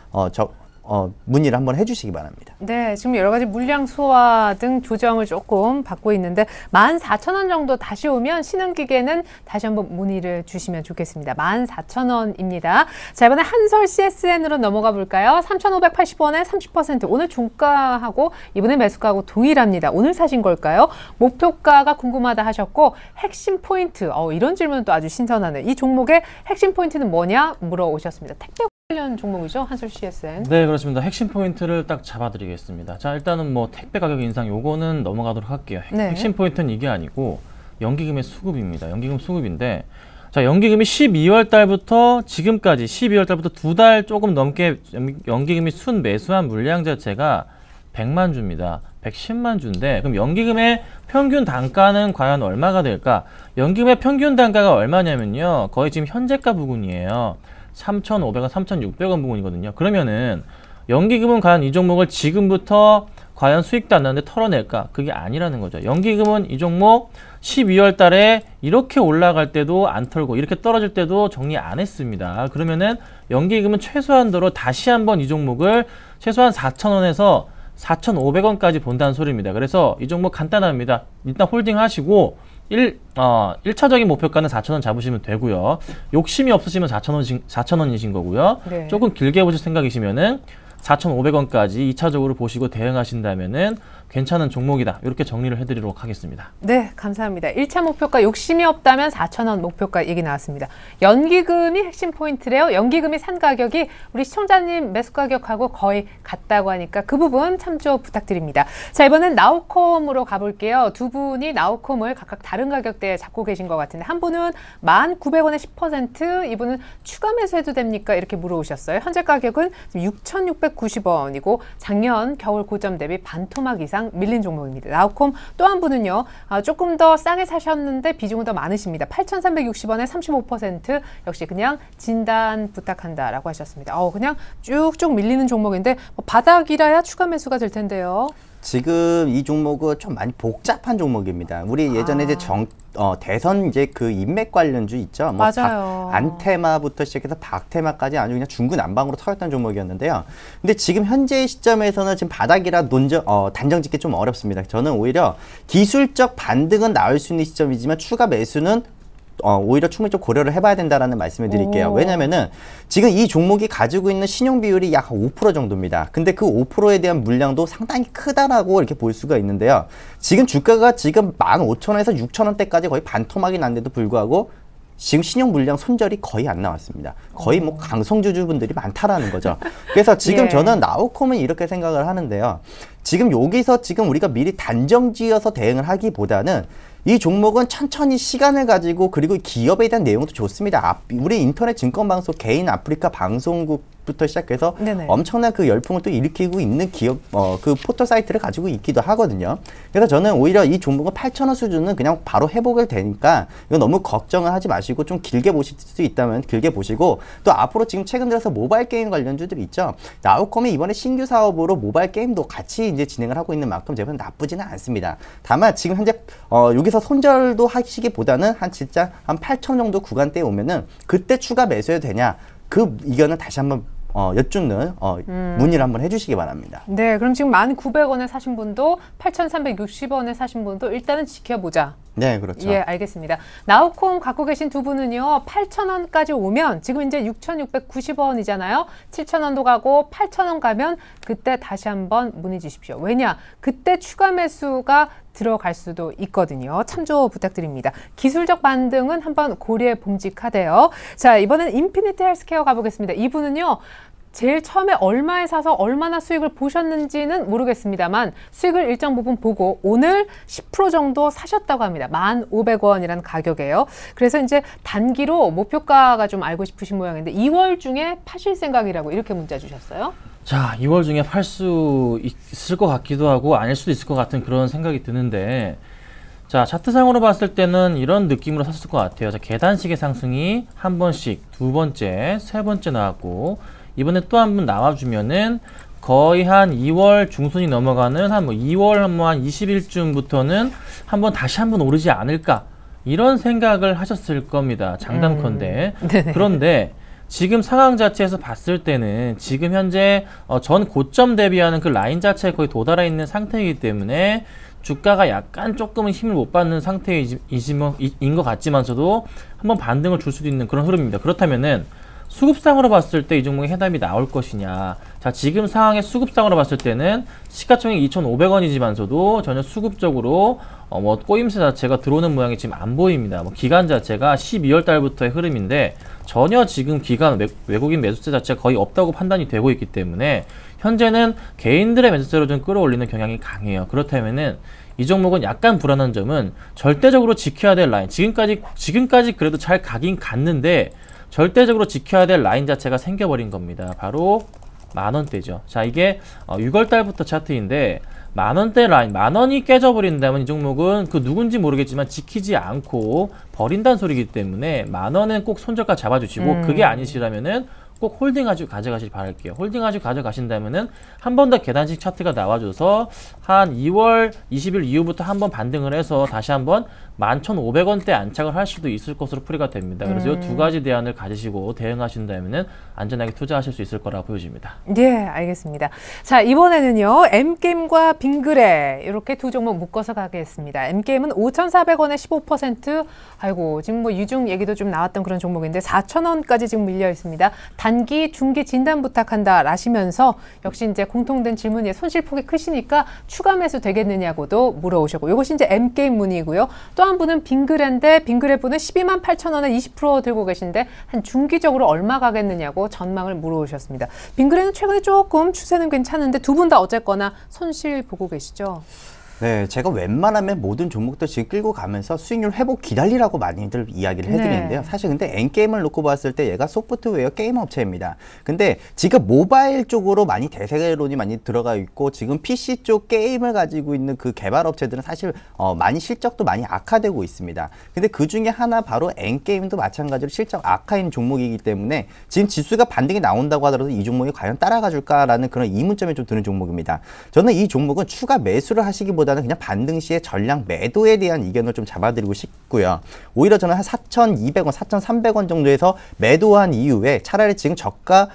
문의를 한번 해주시기 바랍니다. 네, 지금 여러 가지 물량 소화 등 조정을 조금 받고 있는데 14,000원 정도 다시 오면 신흥기계는 다시 한번 문의를 주시면 좋겠습니다. 14,000원입니다. 자, 이번에 한솔 CSN으로 넘어가 볼까요? 3,580원에 30%. 오늘 종가하고 이번에 매수가하고 동일합니다. 오늘 사신 걸까요? 목표가가 궁금하다 하셨고 핵심 포인트. 이런 질문은 또 아주 신선하네요. 이 종목의 핵심 포인트는 뭐냐 물어오셨습니다. 택배 관련 종목이죠, 한솔 CSN. 네, 그렇습니다. 핵심 포인트를 딱 잡아드리겠습니다. 자, 일단은 뭐 택배 가격 인상 요거는 넘어가도록 할게요. 네. 핵심 포인트는 이게 아니고 연기금의 수급입니다. 연기금 수급인데, 자, 연기금이 12월 달부터 지금까지 12월 달부터 2달 조금 넘게 연기금이 순 매수한 물량 자체가 100만 주입니다. 110만 주인데, 그럼 연기금의 평균 단가는 과연 얼마가 될까? 연기금의 평균 단가가 얼마냐면요, 거의 지금 현재가 부근이에요. 3,500원, 3,600원 부분이거든요. 그러면은 연기금은 과연 이 종목을 지금부터 과연 수익도 안 나는데 털어낼까? 그게 아니라는 거죠. 연기금은 이 종목 12월 달에 이렇게 올라갈 때도 안 털고 이렇게 떨어질 때도 정리 안 했습니다. 그러면은 연기금은 최소한도로 다시 한번 이 종목을 최소한 4,000원에서 4,500원까지 본다는 소리입니다. 그래서 이 종목 간단합니다. 일단 홀딩 하시고 1차적인 목표가는 4,000원 잡으시면 되고요. 욕심이 없으시면 4,000원이신 거고요. 네. 조금 길게 보실 생각이시면은 4,500원까지 2차적으로 보시고 대응하신다면은 괜찮은 종목이다. 이렇게 정리를 해드리도록 하겠습니다. 네, 감사합니다. 1차 목표가 욕심이 없다면 4,000원 목표가 얘기 나왔습니다. 연기금이 핵심 포인트래요. 연기금이 산 가격이 우리 시청자님 매수 가격하고 거의 같다고 하니까 그 부분 참조 부탁드립니다. 자, 이번엔 나우콤으로 가볼게요. 두 분이 나우콤을 각각 다른 가격대에 잡고 계신 것 같은데 한 분은 1,900원에 10%, 이분은 추가 매수해도 됩니까? 이렇게 물어오셨어요. 현재 가격은 6,690원이고 작년 겨울 고점 대비 반토막 이상 밀린 종목입니다. 나우콤 또 한 분은요, 조금 더 싸게 사셨는데 비중은 더 많으십니다. 8,360원에 35%, 역시 그냥 진단 부탁한다라고 하셨습니다. 그냥 쭉쭉 밀리는 종목인데 바닥이라야 추가 매수가 될 텐데요. 지금 이 종목은 좀 많이 복잡한 종목입니다. 우리 예전에 이제 대선 이제 그 인맥 관련주 있죠. 맞아요. 안테마부터 시작해서 박테마까지 아주 그냥 중구난방으로 터졌던 종목이었는데요. 근데 지금 현재 시점에서는 지금 바닥이라 단정 짓기 좀 어렵습니다. 저는 오히려 기술적 반등은 나올 수 있는 시점이지만 추가 매수는 오히려 충분히 좀 고려를 해봐야 된다라는 말씀을 드릴게요. 왜냐면은 지금 이 종목이 가지고 있는 신용 비율이 약 5% 정도입니다. 근데 그 5%에 대한 물량도 상당히 크다라고 이렇게 볼 수가 있는데요. 지금 주가가 지금 15,000원에서 6,000원대까지 거의 반토막이 난데도 불구하고 지금 신용 물량 손절이 거의 안 나왔습니다. 거의 뭐 강성주주분들이 많다라는 거죠. 그래서 지금 예. 저는 나우콤은 이렇게 생각을 하는데요. 지금 여기서 지금 우리가 미리 단정지어서 대응을 하기보다는 이 종목은 천천히 시간을 가지고, 그리고 기업에 대한 내용도 좋습니다. 우리 인터넷 증권방송 개인 아프리카 방송국부터 시작해서 네네. 엄청난 그 열풍을 또 일으키고 있는 기업, 그 포털 사이트를 가지고 있기도 하거든요. 그래서 저는 오히려 이 종목은 8,000원 수준은 그냥 바로 회복을 되니까 이거 너무 걱정을 하지 마시고 좀 길게 보실 수 있다면 길게 보시고, 또 앞으로 지금 최근 들어서 모바일 게임 관련주들이 있죠. 나우콤이 이번에 신규 사업으로 모바일 게임도 같이 이제 진행을 하고 있는 만큼 제가 나쁘지는 않습니다. 다만 지금 현재 여기서 손절도 하시기보다는 진짜 한 8,000 정도 구간대에 오면은 그때 추가 매수해도 되냐, 그 의견을 다시 한번 여쭙는 문의를 한번 해주시기 바랍니다. 네, 그럼 지금 1,900원에 사신 분도 8,360원에 사신 분도 일단은 지켜보자. 네, 그렇죠. 예, 알겠습니다. 나우콤 갖고 계신 두 분은요, 8,000원까지 오면 지금 이제 6,690원이잖아요. 7,000원도 가고 8,000원 가면 그때 다시 한번 문의 주십시오. 왜냐? 그때 추가 매수가 들어갈 수도 있거든요. 참조 부탁드립니다. 기술적 반등은 한번 고려해 봄직하대요. 자, 이번엔 인피니트 헬스케어 가보겠습니다. 이분은요, 제일 처음에 얼마에 사서 얼마나 수익을 보셨는지는 모르겠습니다만 수익을 일정 부분 보고 오늘 10% 정도 사셨다고 합니다. 1,500원이라는 가격이에요. 그래서 이제 단기로 목표가가 좀 알고 싶으신 모양인데 2월 중에 파실 생각이라고 이렇게 문자 주셨어요. 자, 2월 중에 팔 수 있을 것 같기도 하고 아닐 수도 있을 것 같은 그런 생각이 드는데, 자, 차트상으로 봤을 때는 이런 느낌으로 샀을 것 같아요. 자, 계단식의 상승이 한 번씩, 두 번째, 세 번째 나왔고, 이번에 또 한 번 나와주면은 거의 한 2월 중순이 넘어가는 한 뭐 2월 한 20일쯤부터는 다시 한번 오르지 않을까, 이런 생각을 하셨을 겁니다. 장담컨대. 그런데 지금 상황 자체에서 봤을 때는 지금 현재 전 고점 대비하는 그 라인 자체에 거의 도달해 있는 상태이기 때문에 주가가 약간 조금은 힘을 못 받는 상태인 것 같지만서도 한번 반등을 줄 수도 있는 그런 흐름입니다. 그렇다면은 수급상으로 봤을 때 이 종목의 해답이 나올 것이냐. 자, 지금 상황의 수급상으로 봤을 때는 시가총액 2,500원이지만서도 전혀 수급적으로 뭐 꼬임새 자체가 들어오는 모양이 지금 안 보입니다. 뭐 기간 자체가 12월 달부터의 흐름인데 전혀 지금 기간 외국인 매수세 자체가 거의 없다고 판단이 되고 있기 때문에 현재는 개인들의 매수세로 좀 끌어올리는 경향이 강해요. 그렇다면은 이 종목은 약간 불안한 점은 절대적으로 지켜야 될 라인, 지금까지 그래도 잘 가긴 갔는데 절대적으로 지켜야 될 라인 자체가 생겨버린 겁니다. 바로 만원대죠. 자, 이게 6월 달부터 차트인데 만원대 라인, 만원이 깨져버린다면 이 종목은 그 누군지 모르겠지만 지키지 않고 버린다는 소리이기 때문에 만원은 꼭 손절가 잡아주시고 그게 아니시라면은 꼭 홀딩하시고 가져가시길 바랄게요. 홀딩하시고 가져가신다면은 한 번 더 계단식 차트가 나와줘서 한 2월 20일 이후부터 한번 반등을 해서 다시 한번 11,500원대 안착을 할 수도 있을 것으로 풀이가 됩니다. 그래서 이 두 가지 대안을 가지시고 대응하신다면은 안전하게 투자하실 수 있을 거라 보여집니다. 예, 알겠습니다. 자, 이번에는요, M게임과 빙그레 이렇게 두 종목 묶어서 가겠습니다. M게임은 5,400원에 15%, 아이고 지금 뭐 유중 얘기도 좀 나왔던 그런 종목인데 4,000원까지 지금 밀려 있습니다. 단기, 중기 진단 부탁한다 라시면서 역시 이제 공통된 질문이 손실폭이 크시니까 추가 매수 되겠느냐고도 물어오셨고, 이것이 이제 M게임 문의고요. 또 한 분은 빙그레인데 빙그레 분은 128,000원에 20% 들고 계신데 한 중기적으로 얼마 가겠느냐고 전망을 물어오셨습니다. 빙그레는 최근에 조금 추세는 괜찮은데 두 분 다 어쨌거나 손실 보고 계시죠? 네, 제가 웬만하면 모든 종목들 지금 끌고 가면서 수익률 회복 기다리라고 많이들 이야기를 해드리는데요. 네. 사실 근데 N게임을 놓고 봤을 때 얘가 소프트웨어 게임 업체입니다. 근데 지금 모바일 쪽으로 많이 대세론이 많이 들어가 있고 지금 PC 쪽 게임을 가지고 있는 그 개발 업체들은 사실 많이 실적도 많이 악화되고 있습니다. 근데 그 중에 하나 바로 N게임도 마찬가지로 실적 악화인 종목이기 때문에 지금 지수가 반등이 나온다고 하더라도 이 종목이 과연 따라가 줄까라는 그런 의문점이 좀 드는 종목입니다. 저는 이 종목은 추가 매수를 하시기보다는 그냥 반등 시에 전량 매도에 대한 의견을 좀 잡아드리고 싶고요. 오히려 저는 한 4,200원, 4,300원 정도에서 매도한 이후에 차라리 지금 저가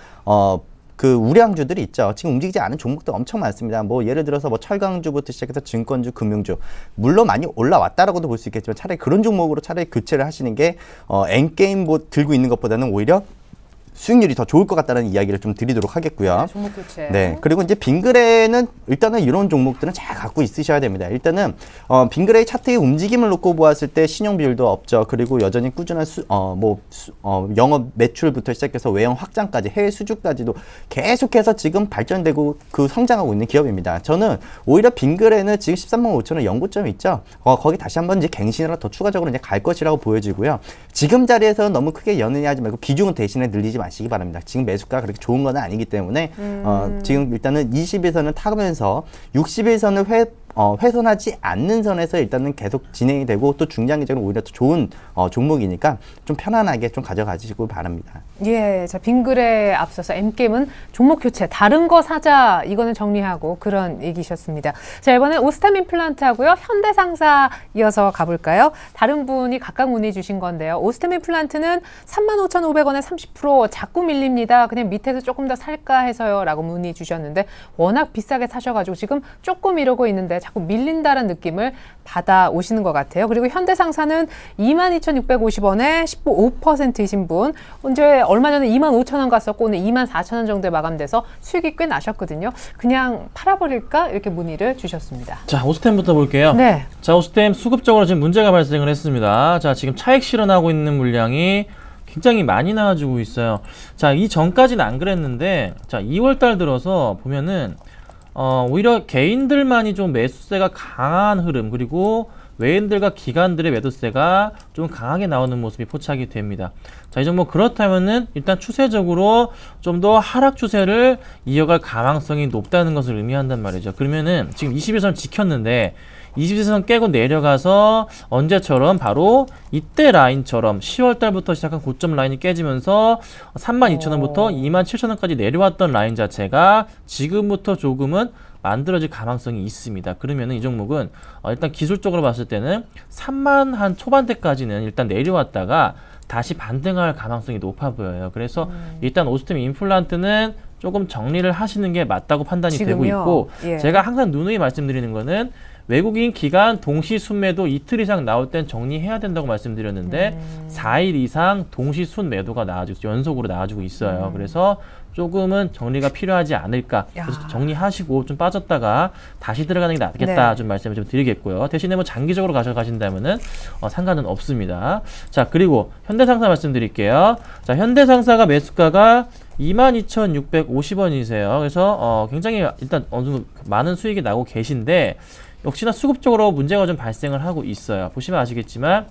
그 우량주들이 있죠. 지금 움직이지 않은 종목도 엄청 많습니다. 뭐 예를 들어서 뭐 철강주부터 시작해서 증권주, 금융주, 물론 많이 올라왔다라고도 볼 수 있겠지만 차라리 그런 종목으로 차라리 교체를 하시는 게 N게임 뭐 들고 있는 것보다는 오히려 수익률이 더 좋을 것 같다는 이야기를 좀 드리도록 하겠고요. 네, 종목 교체. 네, 그리고 이제 빙그레는 일단은 이런 종목들은 잘 갖고 있으셔야 됩니다. 일단은 빙그레의 차트의 움직임을 놓고 보았을 때 신용 비율도 없죠. 그리고 여전히 꾸준한 영업 매출부터 시작해서 외형 확장까지 해외 수주까지도 계속해서 지금 발전되고 그 성장하고 있는 기업입니다. 저는 오히려 빙그레는 지금 135,000원 연고점이 있죠. 거기 다시 한번 이제 갱신이라 더 추가적으로 이제 갈 것이라고 보여지고요. 지금 자리에서 너무 크게 연연하지 말고 비중은 대신에 늘리지 마시기 바랍니다. 지금 매수가 그렇게 좋은 건 아니기 때문에 지금 일단은 20일선을 타면서 60일선을 훼손하지 않는 선에서 일단은 계속 진행이 되고 또 중장기적으로 오히려 더 좋은 종목이니까 좀 편안하게 좀 가져가시기 바랍니다. 예, 자, 빙그레 앞서서 M게임은 종목 교체, 다른 거 사자, 이거는 정리하고 그런 얘기셨습니다. 자, 이번엔 오스템 임플란트하고요, 현대상사 이어서 가볼까요? 다른 분이 각각 문의 주신 건데요. 오스템 임플란트는 35,500원에 30% 자꾸 밀립니다. 그냥 밑에서 조금 더 살까 해서요 라고 문의 주셨는데 워낙 비싸게 사셔가지고 지금 조금 이러고 있는데 자꾸 밀린다는 느낌을 받아오시는 것 같아요. 그리고 현대상사는 22,650원에 15%이신 분, 언제 얼마 전에 25,000원 갔었고 오늘 24,000원 정도에 마감돼서 수익이 꽤 나셨거든요. 그냥 팔아버릴까? 이렇게 문의를 주셨습니다. 자, 오스템부터 볼게요. 네. 자, 오스템 수급적으로 지금 문제가 발생을 했습니다. 자, 지금 차익 실현하고 있는 물량이 굉장히 많이 나와주고 있어요. 자, 이 전까지는 안 그랬는데, 자, 2월달 들어서 보면은 오히려 개인들만이 좀 매수세가 강한 흐름, 그리고 외인들과 기관들의 매도세가 좀 강하게 나오는 모습이 포착이 됩니다. 자, 이 종목 그렇다면은 일단 추세적으로 좀 더 하락 추세를 이어갈 가능성이 높다는 것을 의미한단 말이죠. 그러면은 지금 21선 지켰는데 21선 깨고 내려가서 언제처럼 바로 이때 라인처럼 10월 달부터 시작한 고점 라인이 깨지면서 32,000원부터 27,000원까지 내려왔던 라인 자체가 지금부터 조금은 만들어질 가능성이 있습니다. 그러면은 이 종목은 일단 기술적으로 봤을 때는 3만 한 초반대까지는 일단 내려왔다가 다시 반등할 가능성이 높아 보여요. 그래서 일단 오스템 임플란트는 조금 정리를 하시는 게 맞다고 판단이 지금요? 되고 있고 예. 제가 항상 누누이 말씀드리는 거는 외국인 기관 동시 순매도 이틀 이상 나올 땐 정리해야 된다고 말씀드렸는데 4일 이상 동시 순매도가 나와주고 연속으로 나와주고 있어요. 그래서 조금은 정리가 필요하지 않을까. 그래서 야. 정리하시고 좀 빠졌다가 다시 들어가는 게 낫겠다. 네. 좀 말씀을 좀 드리겠고요. 대신에 뭐 장기적으로 가져가신다면은 상관은 없습니다. 자, 그리고 현대상사 말씀드릴게요. 자, 현대상사가 매수가가 22,650원이세요. 그래서 굉장히 일단 어느 정도 많은 수익이 나고 계신데 역시나 수급적으로 문제가 좀 발생을 하고 있어요. 보시면 아시겠지만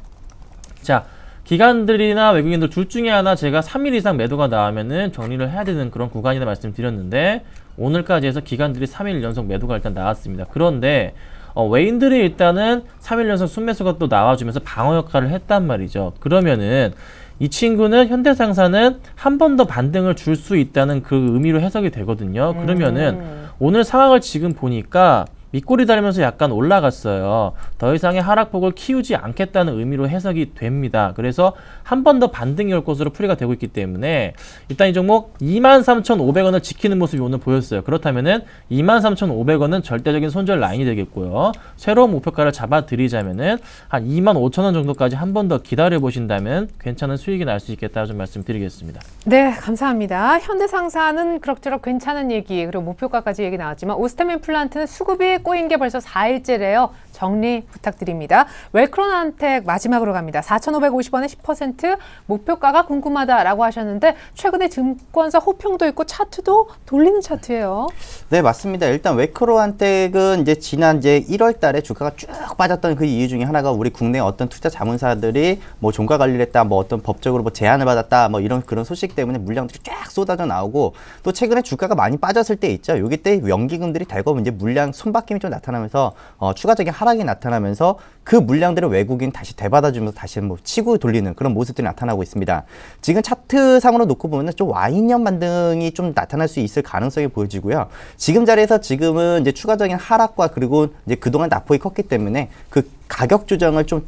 자, 기관들이나 외국인들 둘 중에 하나 제가 3일 이상 매도가 나오면은 정리를 해야 되는 그런 구간이라 말씀드렸는데 오늘까지 해서 기관들이 3일 연속 매도가 일단 나왔습니다. 그런데 외인들이 일단은 3일 연속 순매수가 또 나와주면서 방어 역할을 했단 말이죠. 그러면은 이 친구는 현대상사는 한 번 더 반등을 줄 수 있다는 그 의미로 해석이 되거든요. 그러면은 오늘 상황을 지금 보니까 밑꼬리 달면서 약간 올라갔어요. 더 이상의 하락폭을 키우지 않겠다는 의미로 해석이 됩니다. 그래서 한 번 더 반등이 올 것으로 풀이가 되고 있기 때문에 일단 이 종목 23,500원을 지키는 모습이 오늘 보였어요. 그렇다면은 23,500원은 절대적인 손절 라인이 되겠고요. 새로운 목표가를 잡아드리자면은 한 25,000원 정도까지 한 번 더 기다려 보신다면 괜찮은 수익이 날 수 있겠다 좀 말씀드리겠습니다. 네, 감사합니다. 현대상사는 그럭저럭 괜찮은 얘기, 그리고 목표가까지 얘기 나왔지만 오스템 임플란트는 수급이 꼬인 게 벌써 4일째래요. 정리 부탁드립니다. 웰크론한텍 마지막으로 갑니다. 4,550원에 10% 목표가가 궁금하다라고 하셨는데 최근에 증권사 호평도 있고 차트도 돌리는 차트예요. 네, 맞습니다. 일단 웨크로한텍은 이제 지난 이제 1월 달에 주가가 쭉 빠졌던 그 이유 중에 하나가 우리 국내 어떤 투자 자문사들이 뭐 종가 관리를 했다, 뭐 어떤 법적으로 뭐 제한을 받았다, 뭐 이런 그런 소식 때문에 물량들이 쫙 쏟아져 나오고 또 최근에 주가가 많이 빠졌을 때 있죠. 요기 때 연기금들이 대부분 이제 물량 손바뀜이 좀 나타나면서 추가적인 하락이 나타나면서 그 물량들을 외국인 다시 되받아주면서 다시 뭐 치고 돌리는 그런 모습들이 나타나고 있습니다. 지금 차트상으로 놓고 보면 좀 Y형 반등이 좀 나타날 수 있을 가능성이 보여지고요. 지금 자리에서 지금은 이제 추가적인 하락과 그리고 이제 그동안 낙폭이 컸기 때문에 그 가격 조정을 좀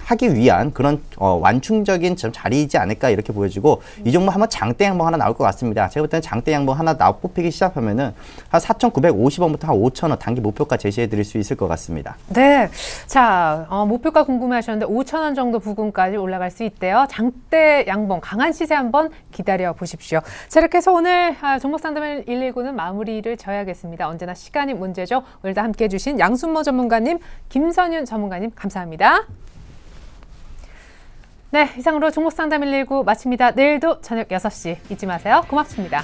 하기 위한 그런 완충적인 자리이지 않을까 이렇게 보여지고 이 종목 한번 장대 양봉 하나 나올 것 같습니다. 제가 볼 때는 장대 양봉 하나 뽑히기 시작하면은 한 4,950원부터 한 5,000원 단기 목표가 제시해 드릴 수 있을 것 같습니다. 네, 자 목표가 궁금해하셨는데 5,000원 정도 부근까지 올라갈 수 있대요. 장대 양봉 강한 시세 한번 기다려 보십시오. 자, 이렇게 해서 오늘 종목상담 119는 마무리를 져야겠습니다. 언제나 시간이 문제죠. 오늘도 함께해 주신 양순모 전문가님, 김선윤 전문가님 감사합니다. 네, 이상으로 종목상담 119 마칩니다. 내일도 저녁 6시 잊지 마세요. 고맙습니다.